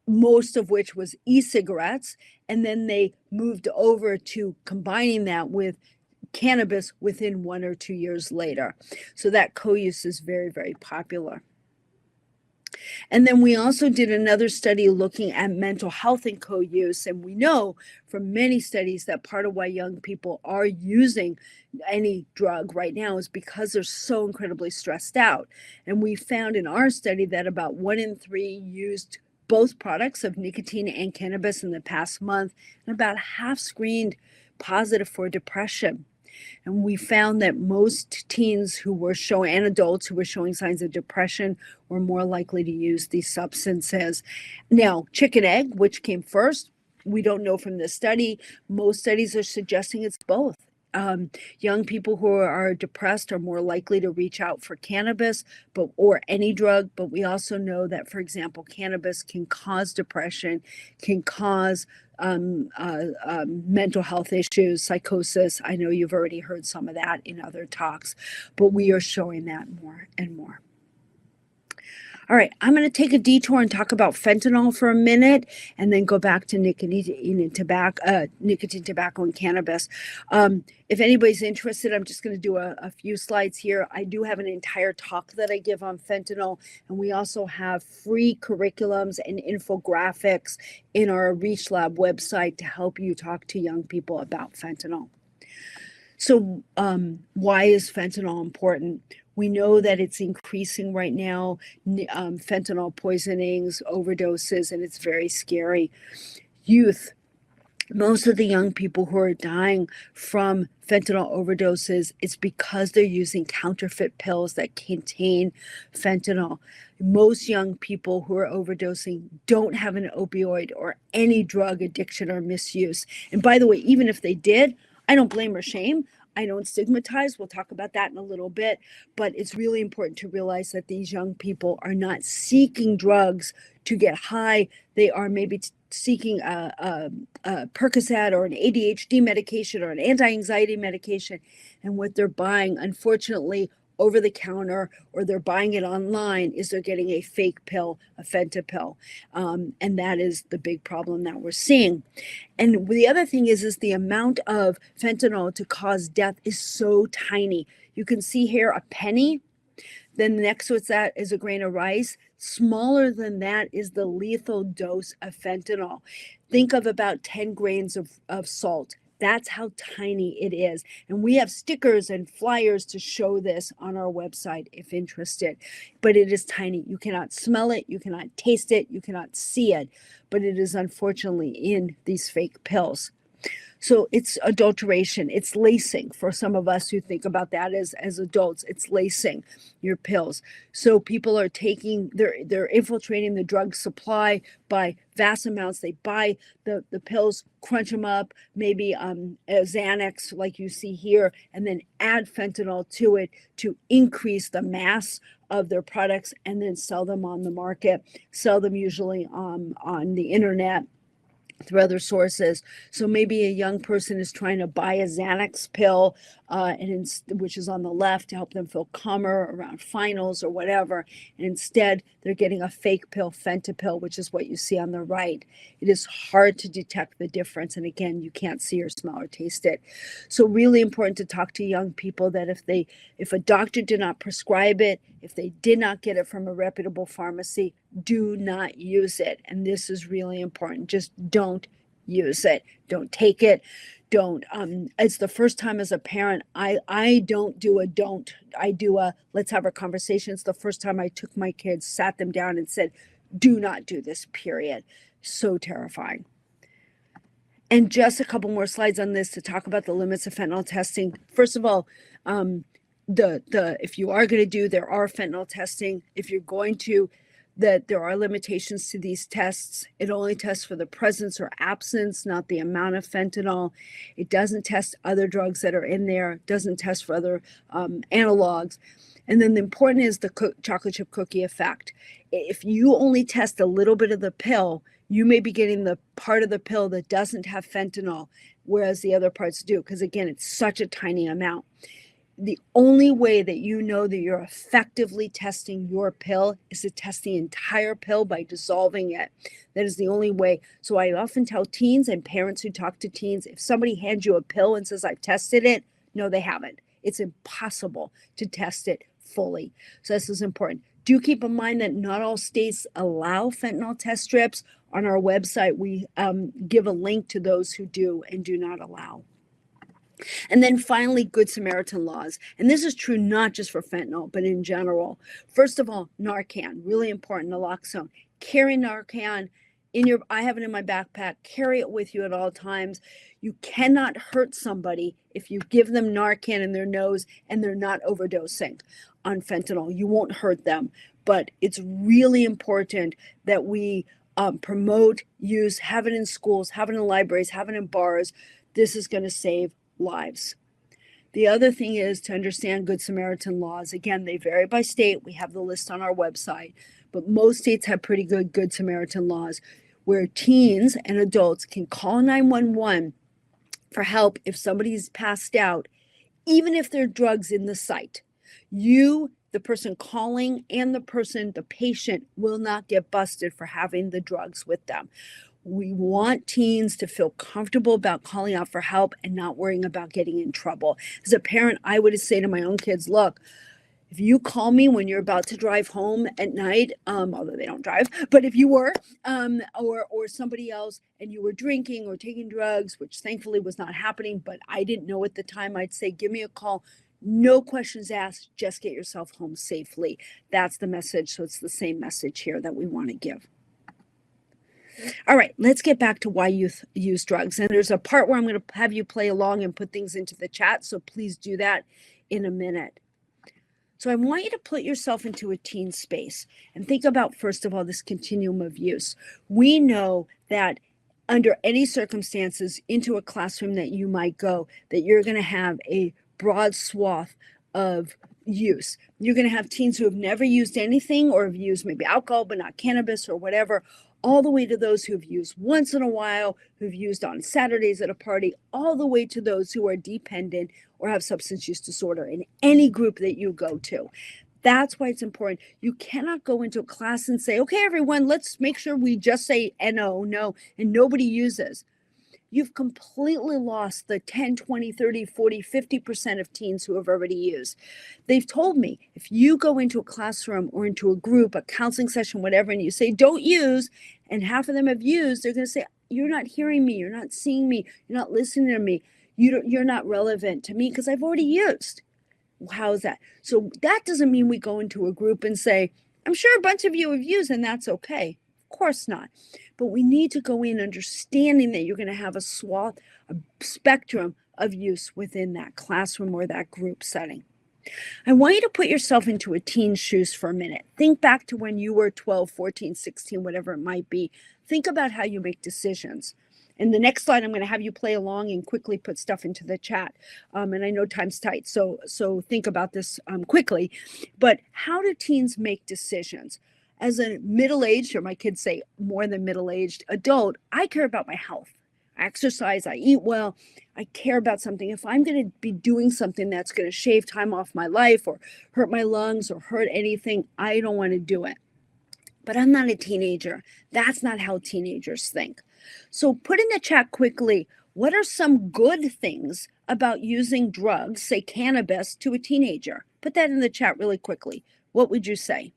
most of which was e-cigarettes. And then they moved over to combining that with cannabis within 1 or 2 years later. So that co-use is very, very popular. And then we also did another study looking at mental health and co-use. And we know from many studies that part of why young people are using any drug right now is because they're so incredibly stressed out. And we found in our study that about 1 in 3 used both products of nicotine and cannabis in the past month, and about half screened positive for depression. And we found that most teens who were showing, and adults who were showing signs of depression, were more likely to use these substances. Now, chicken egg, which came first, we don't know from this study. Most studies are suggesting it's both. Young people who are depressed are more likely to reach out for cannabis, or any drug. But we also know that, for example, cannabis can cause depression, can cause mental health issues, psychosis. I know you've already heard some of that in other talks, but we are showing that more and more. All right, I'm going to take a detour and talk about fentanyl for a minute, and then go back to nicotine, tobacco, and cannabis. If anybody's interested, I'm just going to do a few slides here. I do have an entire talk that I give on fentanyl, and we also have free curriculums and infographics in our REACH Lab website to help you talk to young people about fentanyl. So why is fentanyl important? We know that it's increasing right now, fentanyl poisonings, overdoses, and it's very scary. Youth, most of the young people who are dying from fentanyl overdoses, it's because they're using counterfeit pills that contain fentanyl. Most young people who are overdosing don't have an opioid or any drug addiction or misuse. And by the way, even if they did, I don't blame or shame. I don't stigmatize. We'll talk about that in a little bit. But it's really important to realize that these young people are not seeking drugs to get high. They are maybe seeking a Percocet or an ADHD medication or an anti-anxiety medication. And what they're buying, unfortunately, over the counter, or they're buying it online, is they're getting a fake pill, a fentanyl. And that is the big problem that we're seeing. And the other thing is the amount of fentanyl to cause death is so tiny. You can see here a penny. Then next to that is a grain of rice. Smaller than that is the lethal dose of fentanyl. Think of about 10 grains of salt. That's how tiny it is. And we have stickers and flyers to show this on our website if interested. But it is tiny. You cannot smell it. You cannot taste it. You cannot see it. But it is unfortunately in these fake pills. So it's adulteration. It's lacing. For some of us who think about that as adults, it's lacing your pills. So people are they're infiltrating the drug supply by vast amounts. They buy the pills, crunch them up, maybe Xanax like you see here, and then add fentanyl to it to increase the mass of their products, and then sell them on the market, sell them usually on the internet, through other sources. So maybe a young person is trying to buy a Xanax pill, which is on the left, to help them feel calmer around finals or whatever. And instead, they're getting a fake pill, fentanyl, which is what you see on the right. It is hard to detect the difference. And again, you can't see or smell or taste it. So really important to talk to young people that if a doctor did not prescribe it, if they did not get it from a reputable pharmacy, do not use it. And this is really important. Just don't use it. Don't take it. Don't. It's the first time as a parent, I don't do a don't. I do a let's have a conversation. It's the first time I took my kids, sat them down and said, do not do this, period. So terrifying. And just a couple more slides on this to talk about the limits of fentanyl testing. First of all, if you are going to do, there are fentanyl testing. If you're going to, that there are limitations to these tests. It only tests for the presence or absence, not the amount of fentanyl. It doesn't test other drugs that are in there. It doesn't test for other analogs. And then the important is the chocolate chip cookie effect. If you only test a little bit of the pill, you may be getting the part of the pill that doesn't have fentanyl, whereas the other parts do, because again, it's such a tiny amount. The only way that you know that you're effectively testing your pill is to test the entire pill by dissolving it. That is the only way. So I often tell teens and parents who talk to teens, if somebody hands you a pill and says, I've tested it, No, they haven't. It's impossible to test it fully. So this is important. Do keep in mind that not all states allow fentanyl test strips. On our website, we give a link to those who do and do not allow. And then finally, Good Samaritan laws. And this is true not just for fentanyl, but in general. First of all, Narcan, really important, naloxone. Carry Narcan I have it in my backpack, carry it with you at all times. You cannot hurt somebody if you give them Narcan in their nose and they're not overdosing on fentanyl. You won't hurt them. But it's really important that we promote use, have it in schools, have it in libraries, have it in bars. This is going to save lives. The other thing is to understand Good Samaritan laws. Again, they vary by state. We have the list on our website, but most states have pretty Good Samaritan laws where teens and adults can call 911 for help if somebody's passed out, even if there are drugs in the site. You, the person calling, and the patient will not get busted for having the drugs with them. We want teens to feel comfortable about calling out for help and not worrying about getting in trouble. As a parent, I would say to my own kids, look, if you call me when you're about to drive home at night, although they don't drive, but if you were, or somebody else, and you were drinking or taking drugs, which thankfully was not happening, but I didn't know at the time, I'd say, give me a call. No questions asked, just get yourself home safely. That's the message. So it's the same message here that we want to give. All right, let's get back to why youth use drugs. And there's a part where I'm going to have you play along and put things into the chat. So please do that in a minute. So I want you to put yourself into a teen space and think about, first of all, this continuum of use. We know that under any circumstances into a classroom that you might go, that you're going to have a broad swath of use. You're going to have teens who have never used anything or have used maybe alcohol, but not cannabis or whatever, all the way to those who've used once in a while, who've used on Saturdays at a party, all the way to those who are dependent or have substance use disorder in any group that you go to. That's why it's important. You cannot go into a class and say, okay, everyone, let's make sure we just say no, and nobody uses. You've completely lost the 10, 20, 30, 40, 50% of teens who have already used. They've told me, if you go into a classroom or into a group, a counseling session, whatever, and you say, don't use, and half of them have used, they're going to say, you're not hearing me, you're not seeing me, you're not listening to me, you're not relevant to me because I've already used. How is that? So that doesn't mean we go into a group and say, I'm sure a bunch of you have used and that's okay. Of course not. But we need to go in understanding that you're going to have a swath, a spectrum of use within that classroom or that group setting. I want you to put yourself into a teen's shoes for a minute. Think back to when you were 12, 14, 16, whatever it might be. Think about how you make decisions. In the next slide, I'm going to have you play along and quickly put stuff into the chat. And I know time's tight, so think about this quickly. But how do teens make decisions? As a middle-aged, or my kids say more than middle-aged adult, I care about my health. I exercise, I eat well, I care about something. If I'm going to be doing something that's going to shave time off my life or hurt my lungs or hurt anything, I don't want to do it. But I'm not a teenager. That's not how teenagers think. So put in the chat quickly, what are some good things about using drugs, say cannabis, to a teenager? Put that in the chat really quickly. What would you say?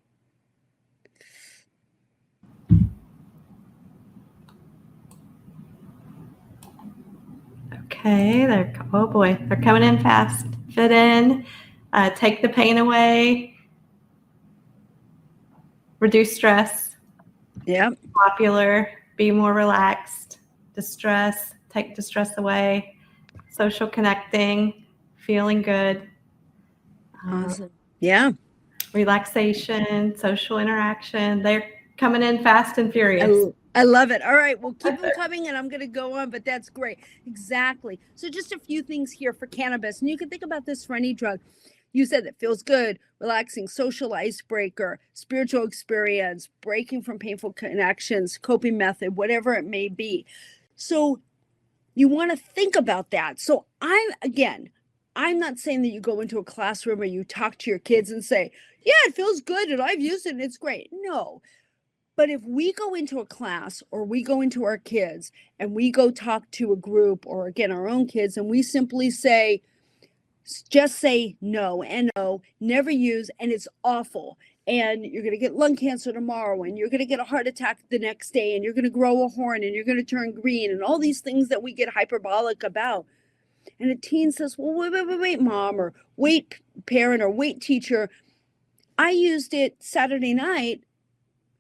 Okay, oh boy, they're coming in fast. Fit in, take the pain away, reduce stress. Yeah. Popular, be more relaxed, distress, take distress away, social connecting, feeling good. Awesome. Yeah. Relaxation, social interaction. They're coming in fast and furious. I love it. All right, well, keep them coming and I'm going to go on, but that's great. Exactly. So just a few things here for cannabis. And you can think about this for any drug. You said it feels good, relaxing, social icebreaker, spiritual experience, breaking from painful connections, coping method, whatever it may be. So you want to think about that. So I'm not saying that you go into a classroom or you talk to your kids and say, yeah, it feels good and I've used it and it's great. No. But if we go into a class or we go into our kids and we go talk to a group or again, our own kids, and we simply say, just say no, N-O, never use, and it's awful. And you're going to get lung cancer tomorrow, and you're going to get a heart attack the next day, and you're going to grow a horn, and you're going to turn green, and all these things that we get hyperbolic about. And a teen says, well, wait, mom, or wait, parent, or wait, teacher. I used it Saturday night,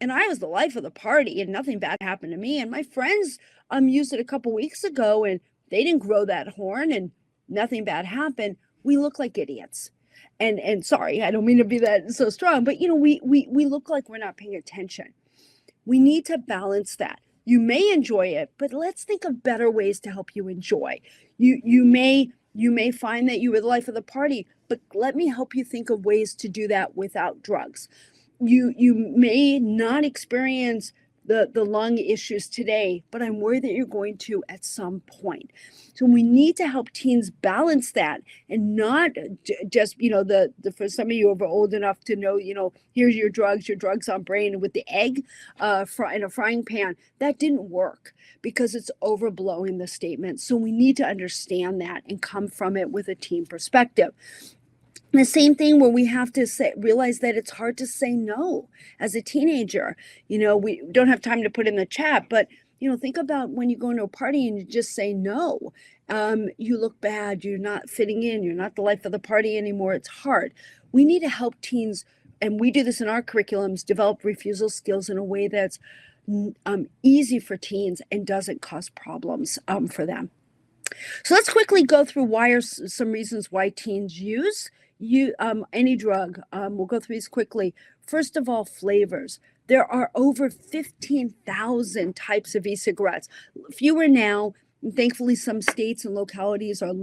and I was the life of the party, and nothing bad happened to me. And my friends used it a couple weeks ago, and they didn't grow that horn, and nothing bad happened. We look like idiots. And sorry, I don't mean to be that so strong, but we look like we're not paying attention. We need to balance that. You may enjoy it, but let's think of better ways to help you enjoy. You may find that you were the life of the party, but let me help you think of ways to do that without drugs. You may not experience the lung issues today, but I'm worried that you're going to at some point. So we need to help teens balance that, and not just, for some of you who are old enough to know, here's your drugs on brain with the egg in a frying pan. That didn't work because it's overblowing the statement. So we need to understand that and come from it with a teen perspective. The same thing where we have to realize that it's hard to say no as a teenager. We don't have time to put in the chat, but think about when you go into a party and you just say no. You look bad, you're not fitting in, you're not the life of the party anymore. It's hard. We need to help teens, and we do this in our curriculums, develop refusal skills in a way that's easy for teens and doesn't cause problems for them. So let's quickly go through some reasons why teens use any drug. We'll go through these quickly. First of all, flavors. There are over 15,000 types of e-cigarettes. Fewer now. And thankfully, some states and localities are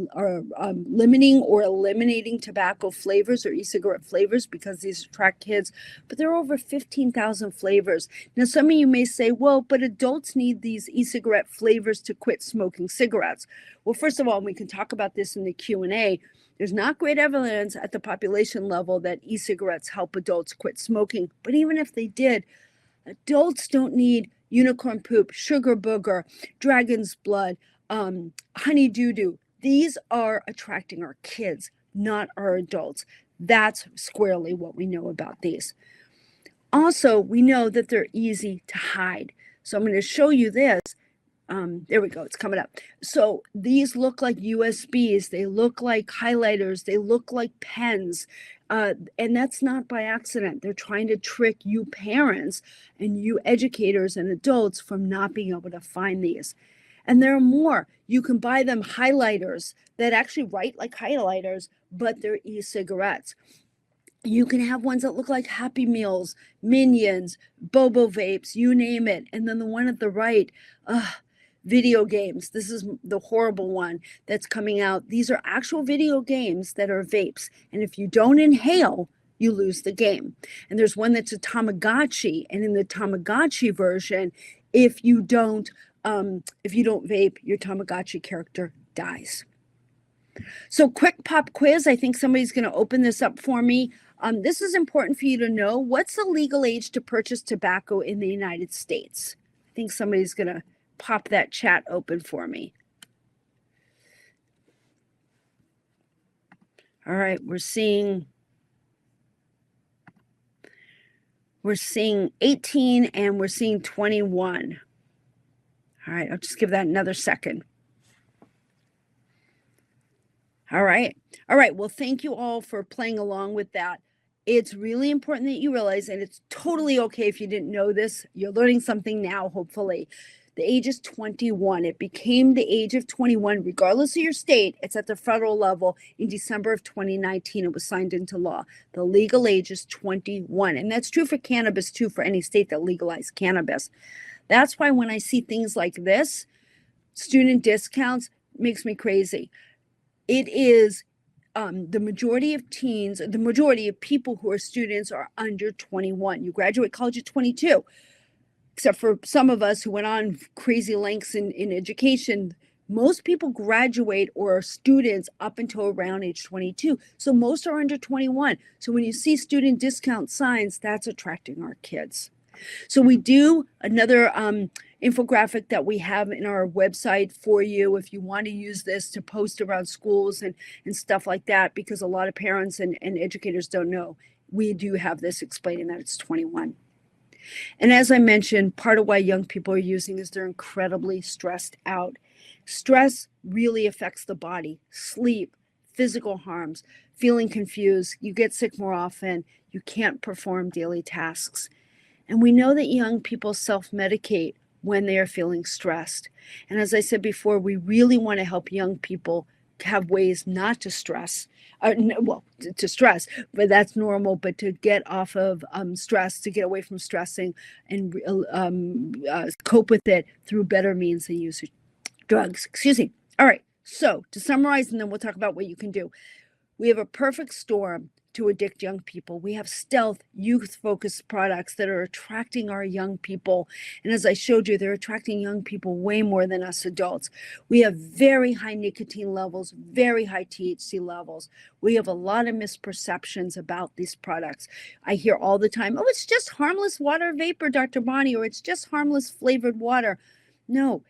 limiting or eliminating tobacco flavors or e-cigarette flavors because these attract kids. But there are over 15,000 flavors. Now, some of you may say, well, but adults need these e-cigarette flavors to quit smoking cigarettes. Well, first of all, we can talk about this in the Q&A. There's not great evidence at the population level that e-cigarettes help adults quit smoking. But even if they did, adults don't need unicorn poop, sugar booger, dragon's blood, honey doo-doo. These are attracting our kids, not our adults. That's squarely what we know about these. Also, we know that they're easy to hide. So I'm going to show you this. There we go. It's coming up. So these look like USBs. They look like highlighters. They look like pens. And that's not by accident. They're trying to trick you parents and you educators and adults from not being able to find these. And there are more. You can buy them highlighters that actually write like highlighters, but they're e-cigarettes. You can have ones that look like Happy Meals, Minions, Bobo Vapes, you name it. And then the one at the right, video games. This is the horrible one that's coming out. These are actual video games that are vapes. And if you don't inhale, you lose the game. And there's one that's a Tamagotchi. And in the Tamagotchi version, if you don't vape, your Tamagotchi character dies. So quick pop quiz. I think somebody's going to open this up for me. This is important for you to know. What's the legal age to purchase tobacco in the United States? I think somebody's going to pop that chat open for me. All right, we're seeing 18 and we're seeing 21. All right, I'll just give that another second. All right. Well, thank you all for playing along with that. It's really important that you realize, and it's totally okay if you didn't know this, you're learning something now, hopefully. The age is 21. It became the age of 21, regardless of your state. It's at the federal level. In December of 2019, it was signed into law. The legal age is 21. And that's true for cannabis, too, for any state that legalized cannabis. That's why when I see things like this, student discounts, makes me crazy. It is the majority of teens, the majority of people who are students are under 21. You graduate college at 22. Except for some of us who went on crazy lengths in education, most people graduate or are students up until around age 22. So most are under 21. So when you see student discount signs, that's attracting our kids. So we do another infographic that we have in our website for you if you want to use this to post around schools and stuff like that, because a lot of parents and educators don't know. We do have this explaining that it's 21. And as I mentioned, part of why young people are using is they're incredibly stressed out. Stress really affects the body, sleep, physical harms, feeling confused, you get sick more often, you can't perform daily tasks. And we know that young people self-medicate when they are feeling stressed. And as I said before, we really want to help young people have ways not to stress, to stress, but that's normal, but to get off of stress, to get away from stressing and cope with it through better means than use drugs. Excuse me. All right. So to summarize, and then we'll talk about what you can do. We have a perfect storm to addict young people. We have stealth, youth-focused products that are attracting our young people. And as I showed you, they're attracting young people way more than us adults. We have very high nicotine levels, very high THC levels. We have a lot of misperceptions about these products. I hear all the time, oh, it's just harmless water vapor, Dr. Bonnie, or it's just harmless flavored water. No.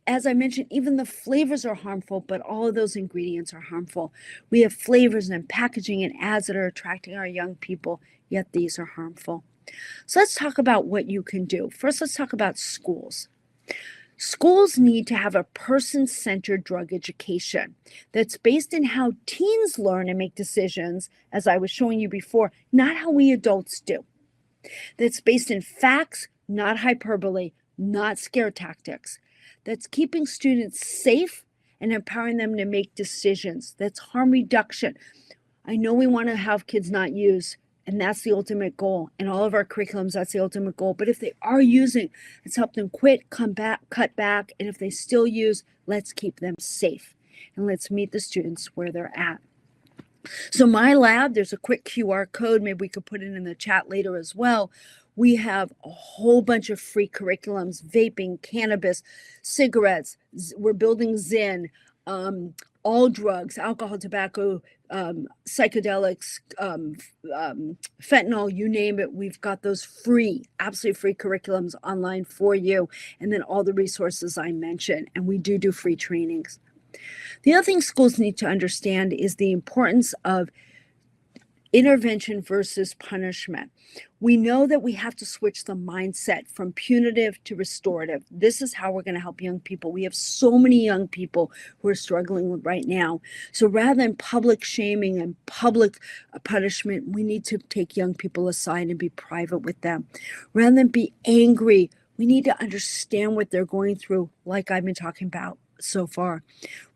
As I mentioned, even the flavors are harmful, but all of those ingredients are harmful. We have flavors and packaging and ads that are attracting our young people, yet these are harmful. So let's talk about what you can do. First, let's talk about schools. Schools need to have a person-centered drug education that's based in how teens learn and make decisions, as I was showing you before, not how we adults do. That's based in facts, not hyperbole, not scare tactics. That's keeping students safe and empowering them to make decisions. That's harm reduction. I know we want to have kids not use, and that's the ultimate goal. In all of our curriculums, that's the ultimate goal. But if they are using, let's help them quit, come back, cut back. And if they still use, let's keep them safe. And let's meet the students where they're at. So my lab, there's a quick QR code. Maybe we could put it in the chat later as well. We have a whole bunch of free curriculums, vaping, cannabis, cigarettes. We're building Zen, all drugs, alcohol, tobacco, psychedelics, fentanyl, you name it. We've got those free, absolutely free curriculums online for you. And then all the resources I mentioned. And we do free trainings. The other thing schools need to understand is the importance of intervention versus punishment. We know that we have to switch the mindset from punitive to restorative. This is how we're going to help young people. We have so many young people who are struggling right now. So rather than public shaming and public punishment, we need to take young people aside and be private with them. Rather than be angry, we need to understand what they're going through, like I've been talking about so far.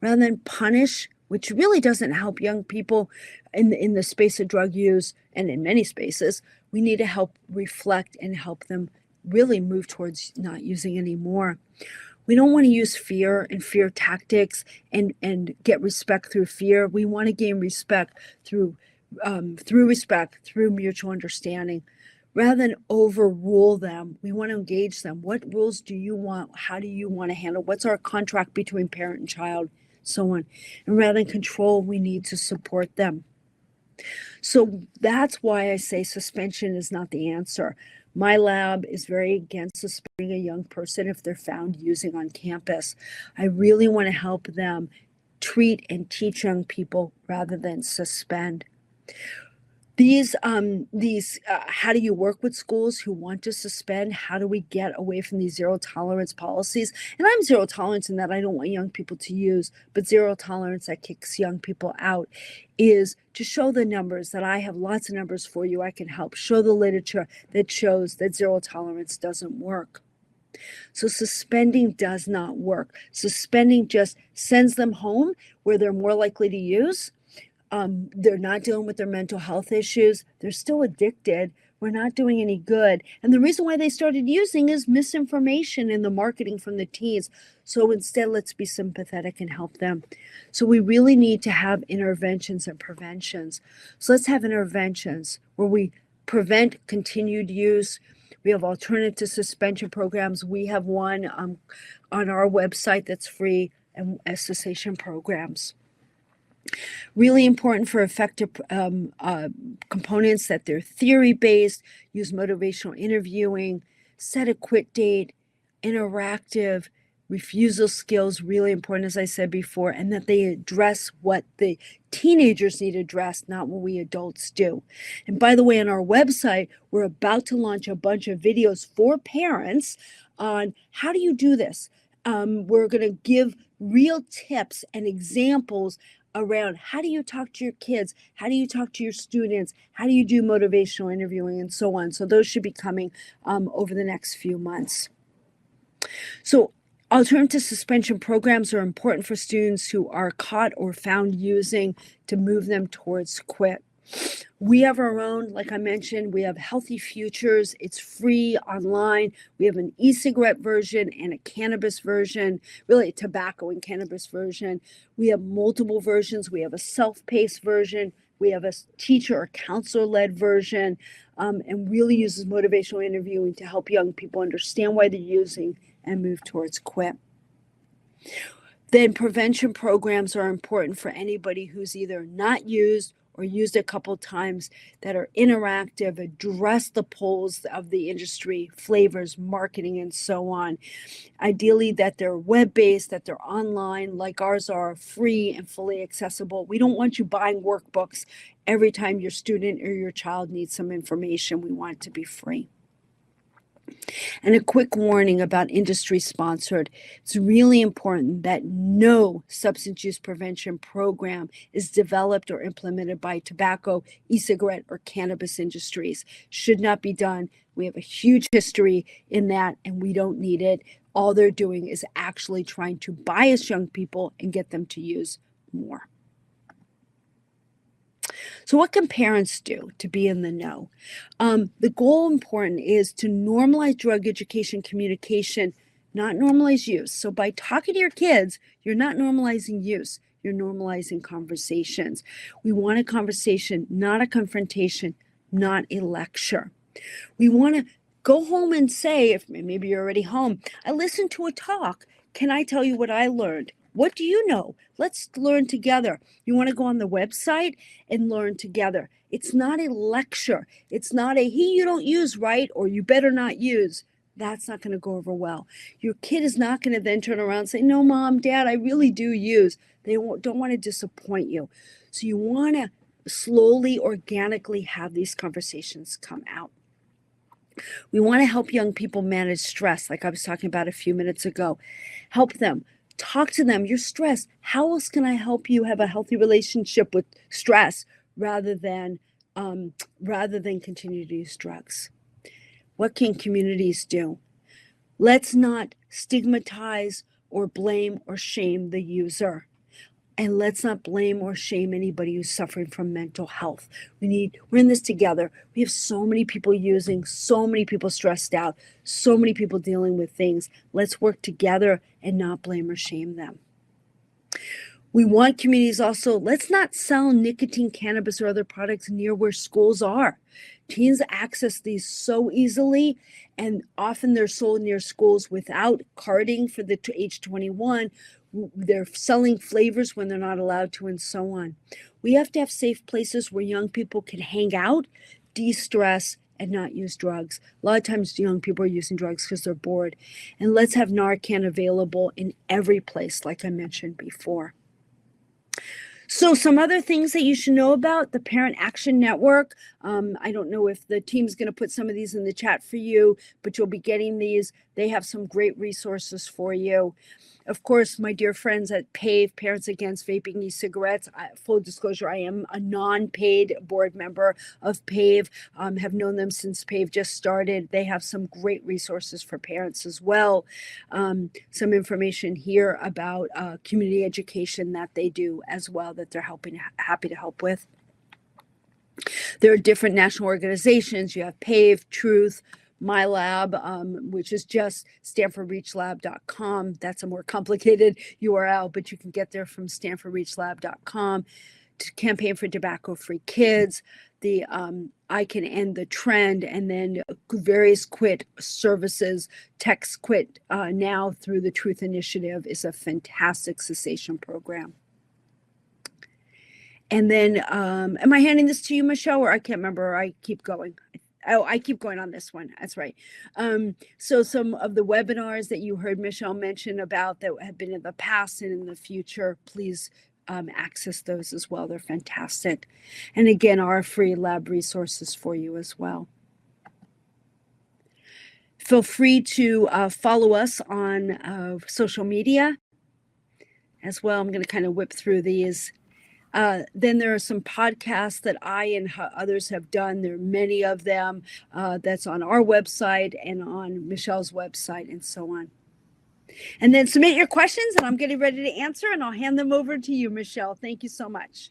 Rather than punish, which really doesn't help young people in the space of drug use and in many spaces, we need to help reflect and help them really move towards not using anymore. We don't want to use fear and fear tactics and get respect through fear. We want to gain respect through respect, through mutual understanding. Rather than overrule them, we want to engage them. What rules do you want? How do you want to handle? What's our contract between parent and child? So on. And rather than control, we need to support them. So that's why I say suspension is not the answer. My lab is very against suspending a young person if they're found using on campus. I really want to help them treat and teach young people rather than suspend. These how do you work with schools who want to suspend? How do we get away from these zero tolerance policies? And I'm zero tolerance in that I don't want young people to use, but zero tolerance that kicks young people out is to show the numbers, that I have lots of numbers for you. I can help show the literature that shows that zero tolerance doesn't work. So suspending does not work. Suspending just sends them home where they're more likely to use. They're not dealing with their mental health issues. They're still addicted. We're not doing any good. And the reason why they started using is misinformation in the marketing from the teens. So instead, let's be sympathetic and help them. So we really need to have interventions and preventions. So let's have interventions where we prevent continued use. We have alternative suspension programs. We have one on our website that's free, and cessation programs. Really important for effective components that they're theory-based, use motivational interviewing, set a quit date, interactive, refusal skills, really important, as I said before, and that they address what the teenagers need addressed, not what we adults do. And by the way, on our website, we're about to launch a bunch of videos for parents on how do you do this. We're going to give real tips and examples around how do you talk to your kids, how do you talk to your students, how do you do motivational interviewing, and so on. So those should be coming over the next few months. So alternative suspension programs are important for students who are caught or found using to move them towards quit. We have our own, like I mentioned, we have Healthy Futures. It's free online. We have an e-cigarette version and a cannabis version, really a tobacco and cannabis version. We have multiple versions. We have a self-paced version. We have a teacher or counselor-led version, and really uses motivational interviewing to help young people understand why they're using and move towards quit. Then prevention programs are important for anybody who's either not used or used a couple times, that are interactive, address the pulls of the industry, flavors, marketing, and so on. Ideally that they're web-based, that they're online, like ours are, free and fully accessible. We don't want you buying workbooks every time your student or your child needs some information. We want it to be free. And a quick warning about industry sponsored. It's really important that no substance use prevention program is developed or implemented by tobacco, e-cigarette, or cannabis industries. Should not be done. We have a huge history in that, and we don't need it. All they're doing is actually trying to bias young people and get them to use more. So what can parents do to be in the know? The goal important is to normalize drug education communication, not normalize use. So by talking to your kids, you're not normalizing use, you're normalizing conversations. We want a conversation, not a confrontation, not a lecture. We want to go home and say, if maybe you're already home, I listened to a talk. Can I tell you what I learned? What do you know? Let's learn together. You want to go on the website and learn together. It's not a lecture. It's not a, he, you don't use, right? Or you better not use. That's not going to go over well. Your kid is not going to then turn around and say, no, mom, dad, I really do use. They don't want to disappoint you. So you want to slowly, organically have these conversations come out. We want to help young people manage stress, like I was talking about a few minutes ago. Help them. Talk to them. You're stressed. How else can I help you have a healthy relationship with stress rather than continue to use drugs? What can communities do? Let's not stigmatize or blame or shame the user. And let's not blame or shame anybody who's suffering from mental health. We're in this together. We have so many people using, so many people stressed out, so many people dealing with things. Let's work together and not blame or shame them. We want communities also, let's not sell nicotine, cannabis, or other products near where schools are. Teens access these so easily, and often they're sold near schools without carding for the age 21. They're selling flavors when they're not allowed to, and so on. We have to have safe places where young people can hang out, de-stress, and not use drugs. A lot of times young people are using drugs because they're bored. And let's have Narcan available in every place, like I mentioned before. So some other things that you should know about the Parent Action Network. I don't know if the team's going to put some of these in the chat for you, but you'll be getting these. They have some great resources for you. Of course, my dear friends at PAVE, Parents Against Vaping E-Cigarettes, full disclosure, I am a non-paid board member of PAVE, have known them since PAVE just started. They have some great resources for parents as well. Some information here about community education that they do as well that they're happy to help with. There are different national organizations. You have PAVE, Truth, My Lab, which is just StanfordReachLab.com. That's a more complicated URL, but you can get there from StanfordReachLab.com. To Campaign for Tobacco-Free Kids, the I Can End the Trend, and then various quit services. Text Quit Now through the Truth Initiative is a fantastic cessation program. And then, am I handing this to you, Michelle, or I can't remember, or I keep going? Oh, I keep going on this one. That's right. So some of the webinars that you heard Michelle mention about that have been in the past and in the future, please access those as well. They're fantastic. And again, our free lab resources for you as well. Feel free to follow us on social media as well. I'm going to kind of whip through these. Then there are some podcasts that I and others have done. There are many of them that's on our website and on Michelle's website and so on. And then submit your questions and I'm getting ready to answer and I'll hand them over to you, Michelle. Thank you so much.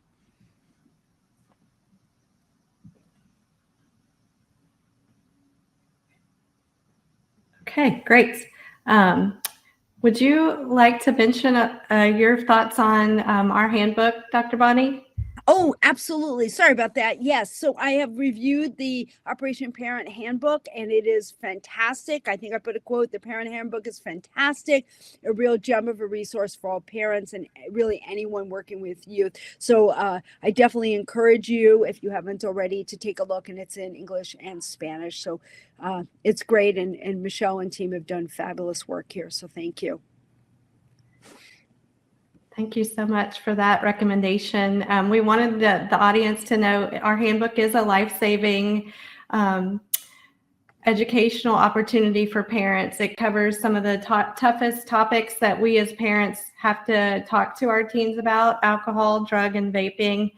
Okay, great. Would you like to mention your thoughts on our handbook, Dr. Bonnie? Oh, absolutely. Sorry about that. Yes. So I have reviewed the Operation Parent Handbook and it is fantastic. I think I put a quote, the Parent Handbook is fantastic, a real gem of a resource for all parents and really anyone working with youth. So I definitely encourage you, if you haven't already, to take a look, and it's in English and Spanish. So it's great. And Michelle and team have done fabulous work here. So thank you. Thank you so much for that recommendation. We wanted the audience to know our handbook is a life-saving educational opportunity for parents. It covers some of the toughest topics that we as parents have to talk to our teens about: alcohol, drug, and vaping.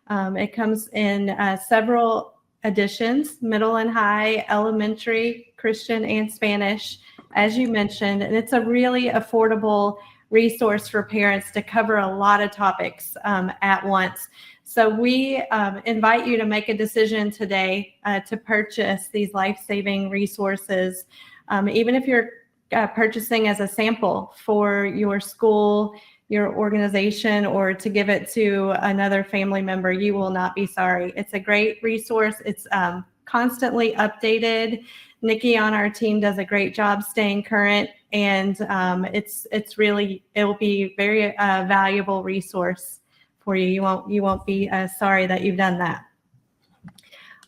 It comes in several editions: middle and high, elementary, Christian, and Spanish, as you mentioned. And it's a really affordable resource for parents to cover a lot of topics at once. So we invite you to make a decision today to purchase these life-saving resources, even if you're purchasing as a sample for your school, your organization, or to give it to another family member. You will not be sorry. It's a great resource. It's constantly updated. Nikki on our team does a great job staying current, and it will be very valuable resource for you. You won't be sorry that you've done that.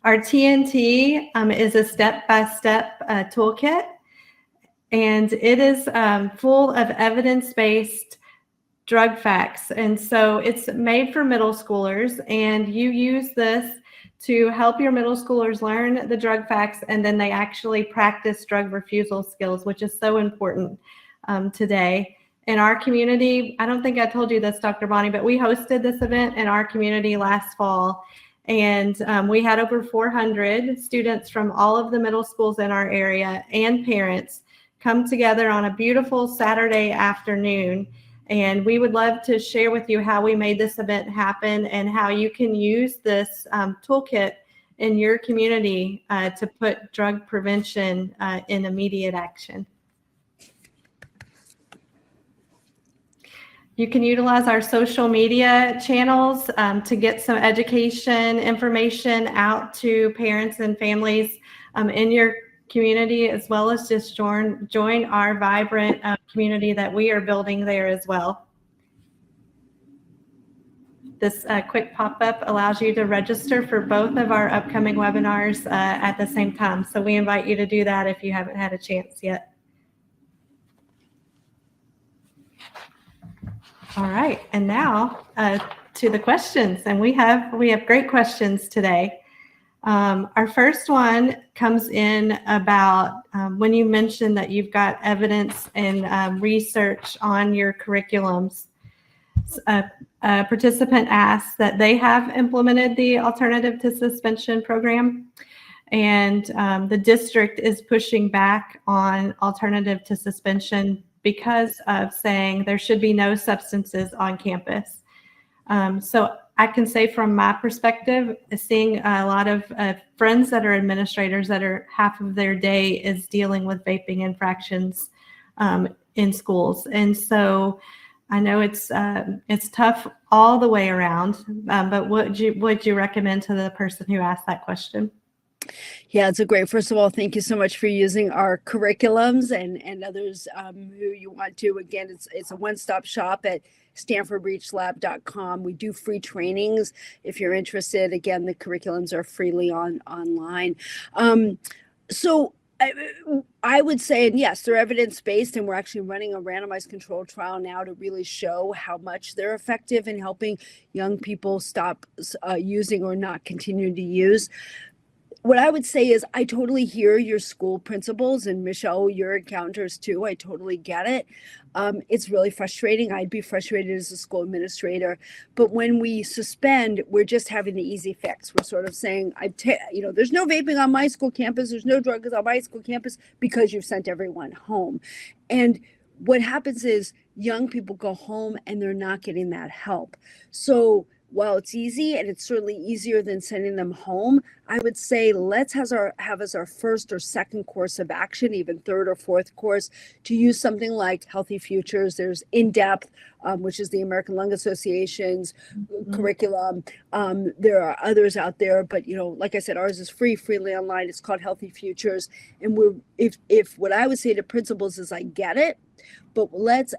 Our TNT is a step-by-step toolkit, and it is full of evidence-based drug facts. And so it's made for middle schoolers, and you use this to help your middle schoolers learn the drug facts, and then they actually practice drug refusal skills, which is so important today. In our community, I don't think I told you this, Dr. Bonnie, but we hosted this event in our community last fall, and we had over 400 students from all of the middle schools in our area and parents come together on a beautiful Saturday afternoon. And we would love to share with you how we made this event happen and how you can use this toolkit in your community to put drug prevention in immediate action. You can utilize our social media channels to get some education information out to parents and families in your community, as well as just join our vibrant community that we are building there as well. This quick pop-up allows you to register for both of our upcoming webinars at the same time. So we invite you to do that if you haven't had a chance yet. All right, and now to the questions, and we have great questions today. Our first one comes in about when you mentioned that you've got evidence and research on your curriculums. A participant asked that they have implemented the alternative to suspension program, and the district is pushing back on alternative to suspension because of saying there should be no substances on campus. So I can say from my perspective, seeing a lot of friends that are administrators that are half of their day is dealing with vaping infractions in schools. And so I know it's tough all the way around, but what would you recommend to the person who asked that question? Yeah, it's a great. First of all, thank you so much for using our curriculums and others who you want to. Again, it's a one-stop shop at StanfordReachLab.com. We do free trainings if you're interested. Again, the curriculums are freely online. So I would say, and yes, they're evidence-based, and we're actually running a randomized controlled trial now to really show how much they're effective in helping young people stop using or not continue to use. What I would say is I totally hear your school principals, and Michelle, your encounters too. I totally get it. It's really frustrating. I'd be frustrated as a school administrator. But when we suspend, we're just having the easy fix. We're sort of saying, there's no vaping on my school campus. There's no drugs on my school campus because you've sent everyone home. And what happens is young people go home and they're not getting that help. So while it's easy, and it's certainly easier than sending them home, I would say let's have as our first or second course of action, even third or fourth course, to use something like Healthy Futures. There's In-Depth, which is the American Lung Association's curriculum. There are others out there, but like I said, ours is freely online. It's called Healthy Futures. And if what I would say to principals is I get it, but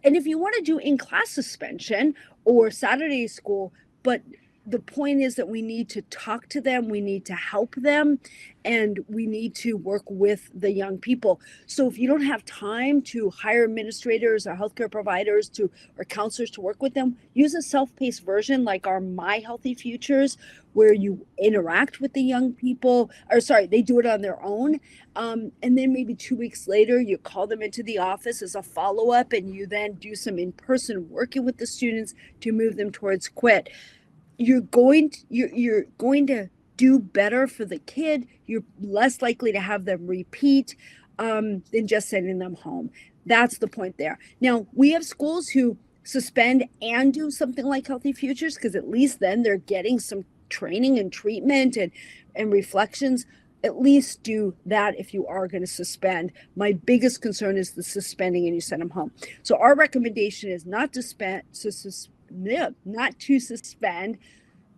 and if you want to do in-class suspension or Saturday school, but the point is that we need to talk to them, we need to help them, and we need to work with the young people. So if you don't have time to hire administrators or healthcare providers or counselors to work with them, use a self-paced version like our My Healthy Futures, where you interact with the young people, they do it on their own. And then maybe 2 weeks later, you call them into the office as a follow-up, and you then do some in-person working with the students to move them towards quit. You're going to do better for the kid. You're less likely to have them repeat than just sending them home. That's the point there. Now, we have schools who suspend and do something like Healthy Futures, because at least then they're getting some training and treatment and reflections. At least do that if you are going to suspend. My biggest concern is the suspending and you send them home. So our recommendation is not to suspend,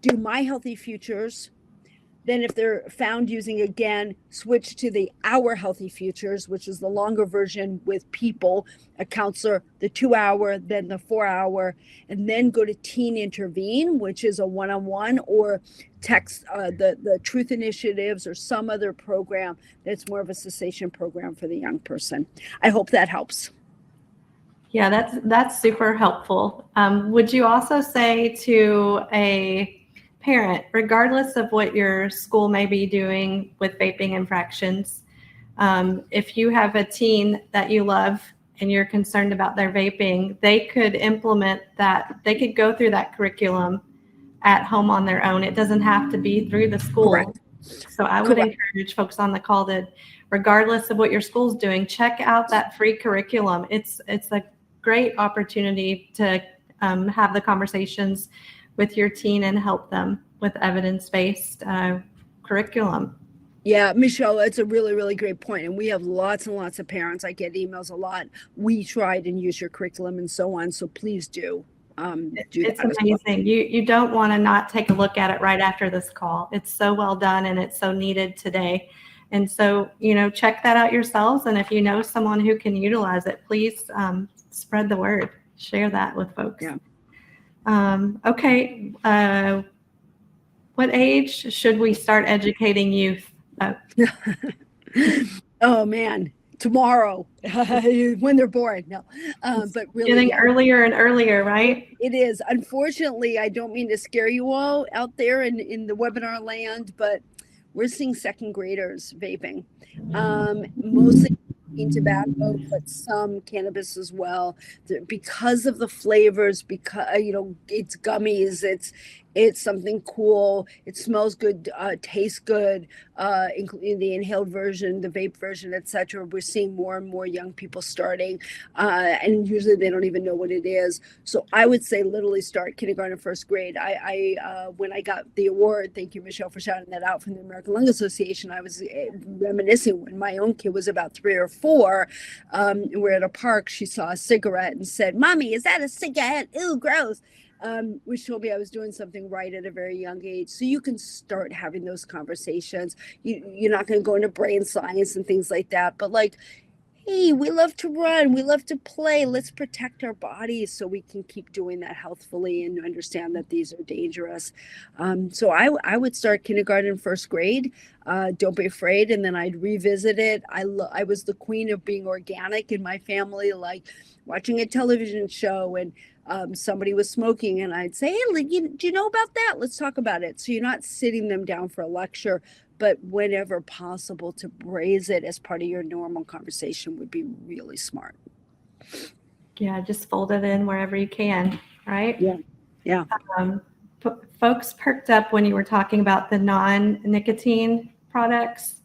do My Healthy Futures. Then if they're found using again, switch to the Our Healthy Futures, which is the longer version with people, a counselor, the 2-hour, then the 4-hour, and then go to Teen Intervene, which is a one-on-one, or text the Truth Initiatives or some other program that's more of a cessation program for the young person. I hope that helps. Yeah, that's super helpful. Would you also say to a parent, regardless of what your school may be doing with vaping infractions, if you have a teen that you love and you're concerned about their vaping, they could implement that. They could go through that curriculum at home on their own. It doesn't have to be through the school. Correct. So I would encourage folks on the call that regardless of what your school's doing, check out that free curriculum. It's a great opportunity to have the conversations with your teen and help them with evidence-based curriculum. Yeah, Michelle, that's a really, really great point. And we have lots and lots of parents. I get emails a lot. We tried and use your curriculum and so on. So please do do it's that. It's amazing. well. You don't want to not take a look at it right after this call. It's so well done and it's so needed today. And so, check that out yourselves. And if you know someone who can utilize it, please spread the word. Share that with folks. Yeah. Okay. What age should we start educating youth? Oh man, tomorrow when they're born. No, but really getting earlier and earlier, right? It is. Unfortunately, I don't mean to scare you all out there in the webinar land, but we're seeing second graders vaping, mostly tobacco, but some cannabis as well, because of the flavors, because it's gummies, it's something cool, it smells good, tastes good, including the inhaled version, the vape version, etc. We're seeing more and more young people starting, and usually they don't even know what it is. So I would say literally start kindergarten, first grade. When I got the award, thank you, Michelle, for shouting that out, from the American Lung Association, I was reminiscing when my own kid was about 3 or 4. We're at a park, she saw a cigarette and said, "Mommy, is that a cigarette? Ooh, gross." which told me I was doing something right at a very young age. So you can start having those conversations. You're not going to go into brain science and things like that, but like, hey, we love to run, we love to play. Let's protect our bodies so we can keep doing that healthfully and understand that these are dangerous. So I would start kindergarten, first grade. Don't be afraid. And then I'd revisit it. I was the queen of being organic in my family, like watching a television show and somebody was smoking and I'd say, hey, do you know about that? Let's talk about it. So you're not sitting them down for a lecture, but whenever possible to raise it as part of your normal conversation would be really smart. Yeah, just fold it in wherever you can, right? Yeah. Folks perked up when you were talking about the non-nicotine products.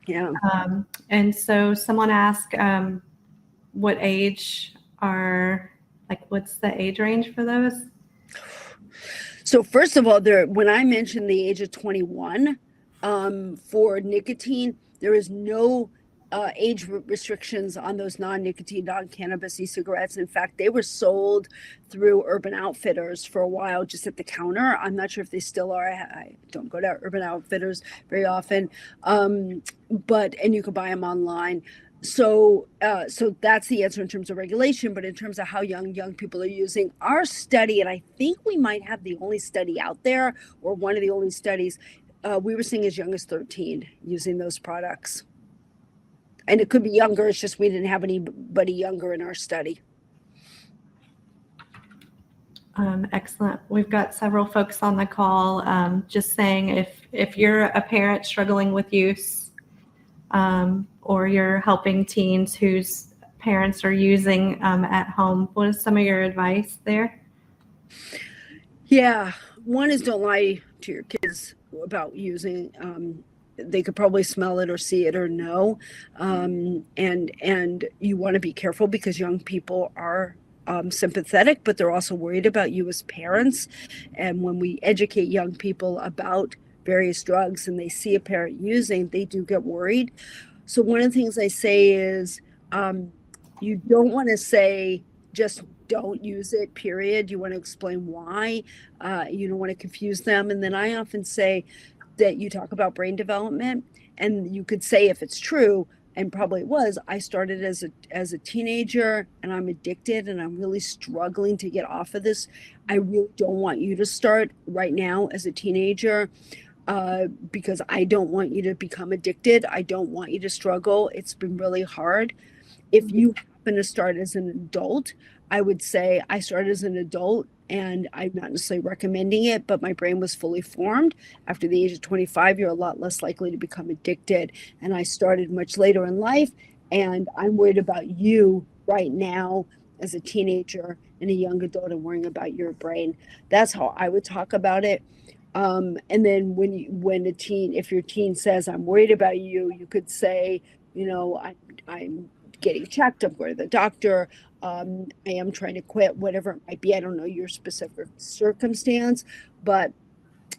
Yeah. And so someone asked what age what's the age range for those? So first of all, when I mentioned the age of 21, for nicotine, there is no age restrictions on those non-nicotine, non-cannabis e-cigarettes. In fact, they were sold through Urban Outfitters for a while, just at the counter. I'm not sure if they still are. I don't go to Urban Outfitters very often, and you can buy them online. So that's the answer in terms of regulation, but in terms of how young people are using our study, and I think we might have the only study out there, or one of the only studies. We were seeing as young as 13 using those products. And it could be younger, it's just we didn't have anybody younger in our study. Excellent. We've got several folks on the call just saying if you're a parent struggling with use or you're helping teens whose parents are using at home, what is some of your advice there? Yeah, one is don't lie to your kids about using. They could probably smell it or see it or know, and you want to be careful because young people are sympathetic, but they're also worried about you as parents. And when we educate young people about various drugs and they see a parent using, they do get worried. So one of the things I say is you don't want to say just don't use it, period. You want to explain why. You don't want to confuse them. And then I often say that you talk about brain development, and you could say, if it's true, and probably it was, I started as a teenager and I'm addicted and I'm really struggling to get off of this. I really don't want you to start right now as a teenager because I don't want you to become addicted. I don't want you to struggle. It's been really hard. If you happen to start as an adult, I would say I started as an adult and I'm not necessarily recommending it, but my brain was fully formed. After the age of 25, you're a lot less likely to become addicted. And I started much later in life, and I'm worried about you right now as a teenager and a young adult and worrying about your brain. That's how I would talk about it. And then if your teen says, I'm worried about you, you could say, I'm getting checked, I'm going to the doctor, I am trying to quit, whatever it might be. I don't know your specific circumstance, but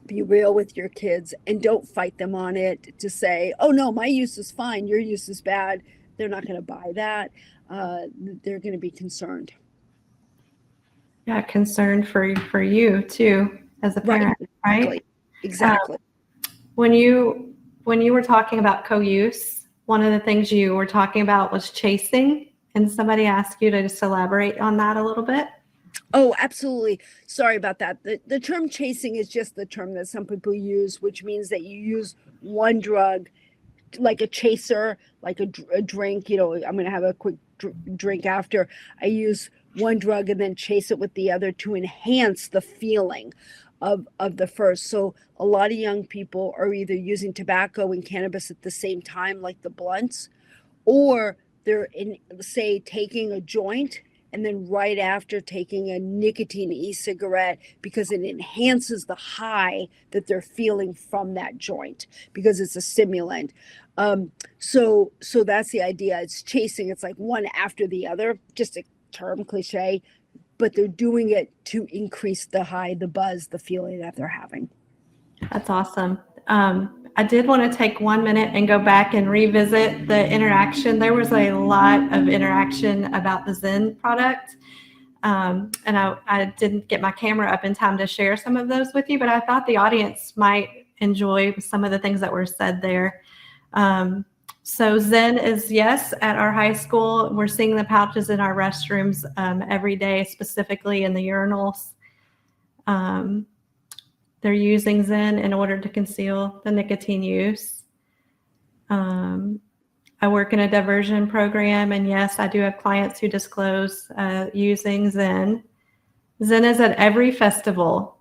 be real with your kids and don't fight them on it to say, oh no, my use is fine, your use is bad. They're not going to buy that. They're going to be concerned. Yeah, concerned for you too as a parent, right? Exactly. When you were talking about co-use, one of the things you were talking about was chasing, and somebody asked you to just elaborate on that a little bit. Oh, absolutely. Sorry about that. The term chasing is just the term that some people use, which means that you use one drug like a chaser, like a drink. I'm going to have a quick drink after. I use one drug and then chase it with the other to enhance the feeling of the first. So a lot of young people are either using tobacco and cannabis at the same time, like the blunts, or they're taking a joint and then right after taking a nicotine e-cigarette because it enhances the high that they're feeling from that joint because it's a stimulant. So that's the idea. It's chasing. It's like one after the other, just a term cliche, but they're doing it to increase the high, the buzz, the feeling that they're having. That's awesome. I did want to take 1 minute and go back and revisit the interaction. There was a lot of interaction about the Zen product. And I didn't get my camera up in time to share some of those with you, but I thought the audience might enjoy some of the things that were said there. So Zen is yes at our high school. We're seeing the pouches in our restrooms every day, specifically in the urinals. They're using Zen in order to conceal the nicotine use. I work in a diversion program, and yes, I do have clients who disclose using Zen. Zen is at every festival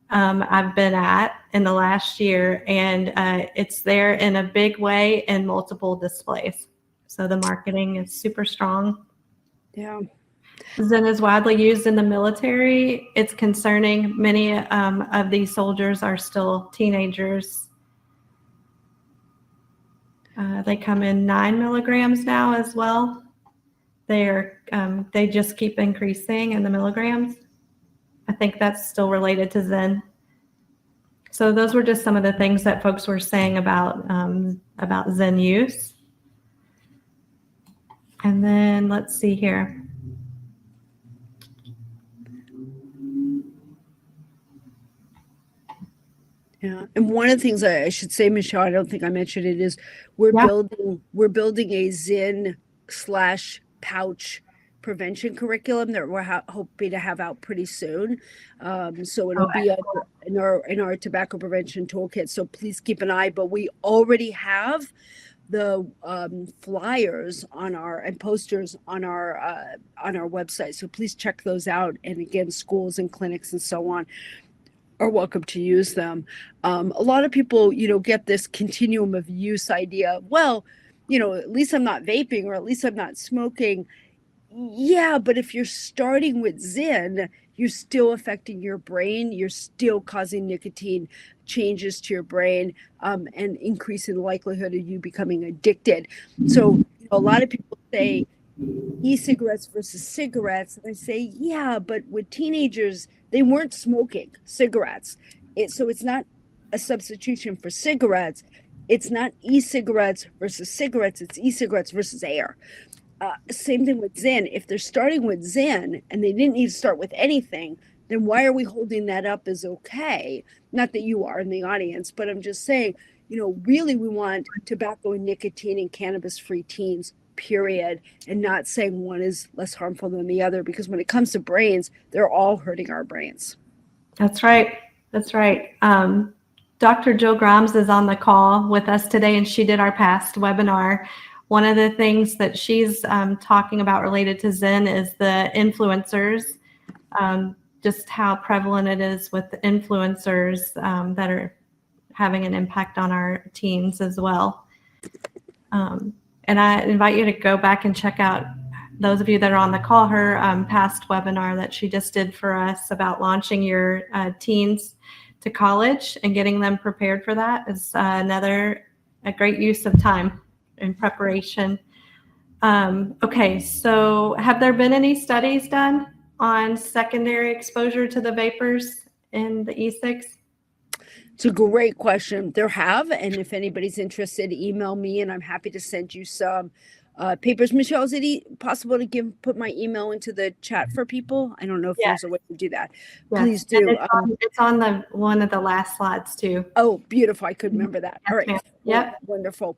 I've been at in the last year, and it's there in a big way in multiple displays. So the marketing is super strong. Yeah. Zen is widely used in the military. It's concerning. Many of these soldiers are still teenagers. They come in 9 milligrams now as well. They just keep increasing in the milligrams. I think that's still related to Zen. So those were just some of the things that folks were saying about Zen use. And then let's see here. Yeah, and one of the things I should say, Michelle, I don't think I mentioned it, is we're building a Zen/pouch prevention curriculum that we're hoping to have out pretty soon. So it'll be in our tobacco prevention toolkit. So please keep an eye. But we already have the flyers and posters on our website. So please check those out. And again, schools and clinics and so on are welcome to use them. A lot of people, get this continuum of use idea. Well, at least I'm not vaping, or at least I'm not smoking. Yeah, but if you're starting with Zen, you're still affecting your brain. You're still causing nicotine changes to your brain, and increasing the likelihood of you becoming addicted. So a lot of people say e-cigarettes versus cigarettes, and I say, yeah, but with teenagers, they weren't smoking cigarettes. So it's not a substitution for cigarettes. It's not e-cigarettes versus cigarettes. It's e-cigarettes versus air. Same thing with Zen. If they're starting with Zen and they didn't need to start with anything, then why are we holding that up as okay? Not that you are in the audience, but I'm just saying, really we want tobacco and nicotine and cannabis-free teens, period, and not saying one is less harmful than the other, because when it comes to brains, they're all hurting our brains. That's right. That's right. Dr. Jill Grimes is on the call with us today, and she did our past webinar. One of the things that she's talking about related to Zen is the influencers, just how prevalent it is with the influencers that are having an impact on our teens as well. And I invite you to go back and check out, those of you that are on the call, her past webinar that she just did for us about launching your teens to college and getting them prepared for that is a great use of time in preparation. Okay, so have there been any studies done on secondary exposure to the vapors in the e-cigs? It's a great question. There have, and if anybody's interested, email me and I'm happy to send you some papers. Michelle, is it possible to put my email into the chat for people? I don't know if there's a way to do that. Yes. Please do. It's on the one of the last slides too. Oh, beautiful. I could remember that. All right. Yep. Wonderful.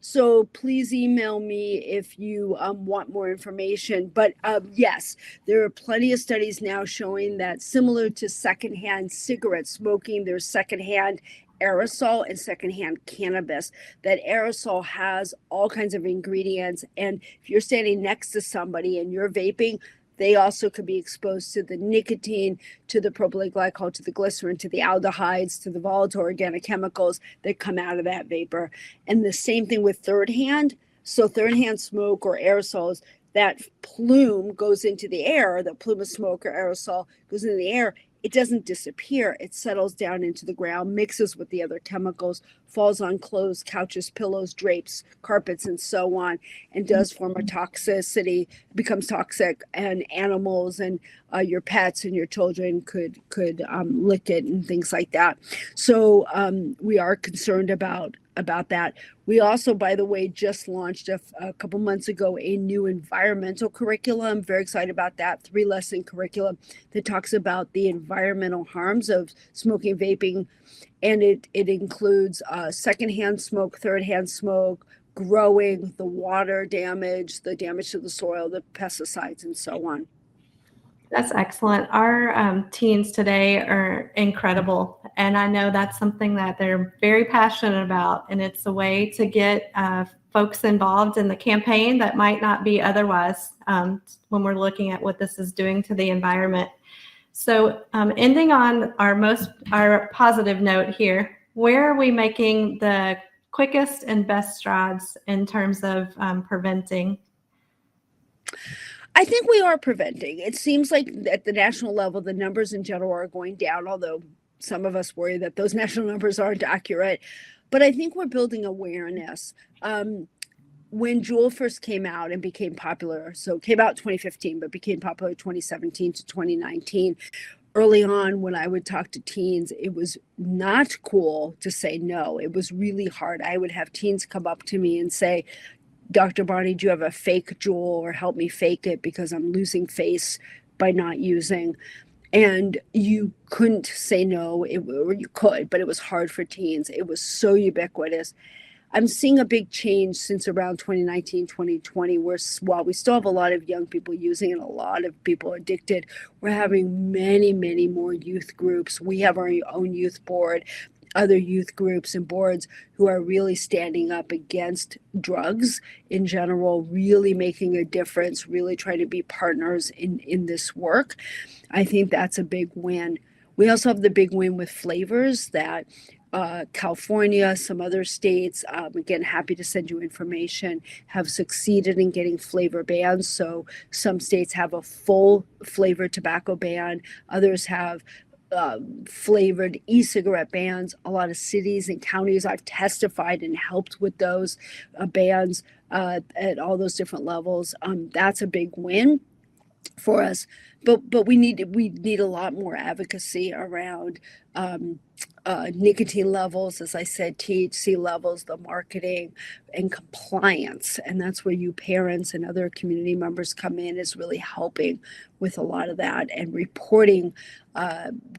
So please email me if you want more information. But yes, there are plenty of studies now showing that similar to secondhand cigarette smoking, there's secondhand aerosol and secondhand cannabis. That aerosol has all kinds of ingredients, and if you're standing next to somebody and you're vaping, they also could be exposed to the nicotine, to the propylene glycol, to the glycerin, to the aldehydes, to the volatile organic chemicals that come out of that vapor. And the same thing with third hand. So third hand smoke or aerosols, that plume goes into the air, the plume of smoke or aerosol goes into the air. It doesn't disappear. It settles down into the ground, mixes with the other chemicals, falls on clothes, couches, pillows, drapes, carpets, and so on, and does form a toxicity, becomes toxic, and animals and your pets and your children could lick it and things like that. So we are concerned about about that. We also, by the way, just launched a couple months ago a new environmental curriculum. Very excited about that. 3-lesson curriculum that talks about the environmental harms of smoking, vaping, and it includes secondhand smoke, thirdhand smoke, growing, the water damage, the damage to the soil, the pesticides, and so on. That's excellent. Our teens today are incredible. And I know that's something that they're very passionate about. And it's a way to get folks involved in the campaign that might not be otherwise when we're looking at what this is doing to the environment. So ending on our positive note here, where are we making the quickest and best strides in terms of preventing? I think we are preventing. It seems like at the national level, the numbers in general are going down, although some of us worry that those national numbers aren't accurate. But I think we're building awareness. When Juul first came out and became popular, so it came out 2015, but became popular 2017 to 2019, early on when I would talk to teens, it was not cool to say no. It was really hard. I would have teens come up to me and say, Dr. Bonnie, do you have a fake Juul, or help me fake it because I'm losing face by not using? And you couldn't say no, or you could, but it was hard for teens. It was so ubiquitous. I'm seeing a big change since around 2019, 2020, where while we still have a lot of young people using it, a lot of people addicted, we're having many, many more youth groups. We have our own youth board, other youth groups and boards who are really standing up against drugs in general, really making a difference, really trying to be partners in this work. I think that's a big win. We also have the big win with flavors that California, some other states, again, happy to send you information, have succeeded in getting flavor bans. So some states have a full flavored tobacco ban, others have flavored e-cigarette bans. A lot of cities and counties I've testified and helped with those bans at all those different levels. That's a big win for us, but we need a lot more advocacy around nicotine levels, as I said, THC levels, the marketing, and compliance. And that's where you parents and other community members come in, is really helping with a lot of that, and reporting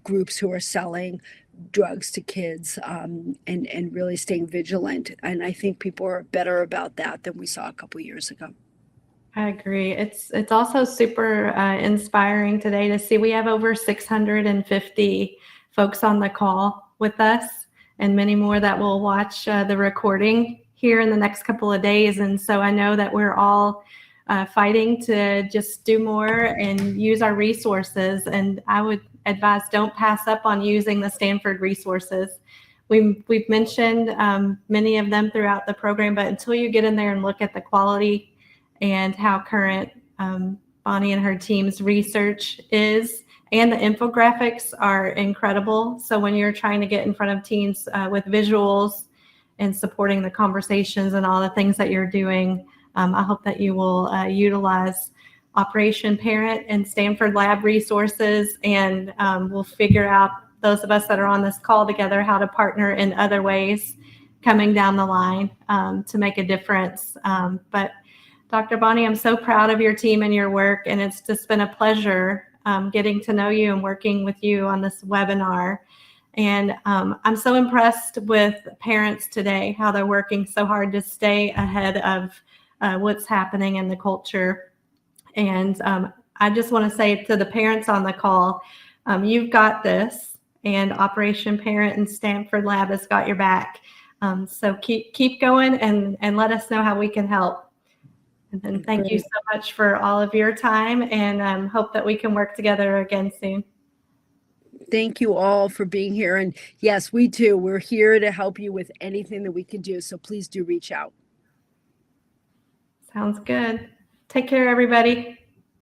groups who are selling drugs to kids, and really staying vigilant. And I think people are better about that than we saw a couple years ago. I agree. It's also super inspiring today to see we have over 650 folks on the call with us, and many more that will watch the recording here in the next couple of days. And so I know that we're all fighting to just do more and use our resources. And I would advise, don't pass up on using the Stanford resources. We've mentioned many of them throughout the program, but until you get in there and look at the quality and how current Bonnie and her team's research is, and the infographics are incredible. So when you're trying to get in front of teens with visuals and supporting the conversations and all the things that you're doing, I hope that you will utilize Operation Parent and Stanford Lab resources, and we'll figure out, those of us that are on this call together, how to partner in other ways coming down the line to make a difference. But Dr. Bonnie, I'm so proud of your team and your work, and it's just been a pleasure getting to know you and working with you on this webinar. And I'm so impressed with parents today, how they're working so hard to stay ahead of what's happening in the culture. And I just want to say to the parents on the call, you've got this, and Operation Parent and Stanford Lab has got your back. So keep going and let us know how we can help. And then thank you so much for all of your time, and hope that we can work together again soon. Thank you all for being here. And yes, we too. We're here to help you with anything that we can do. So please do reach out. Sounds good. Take care, everybody.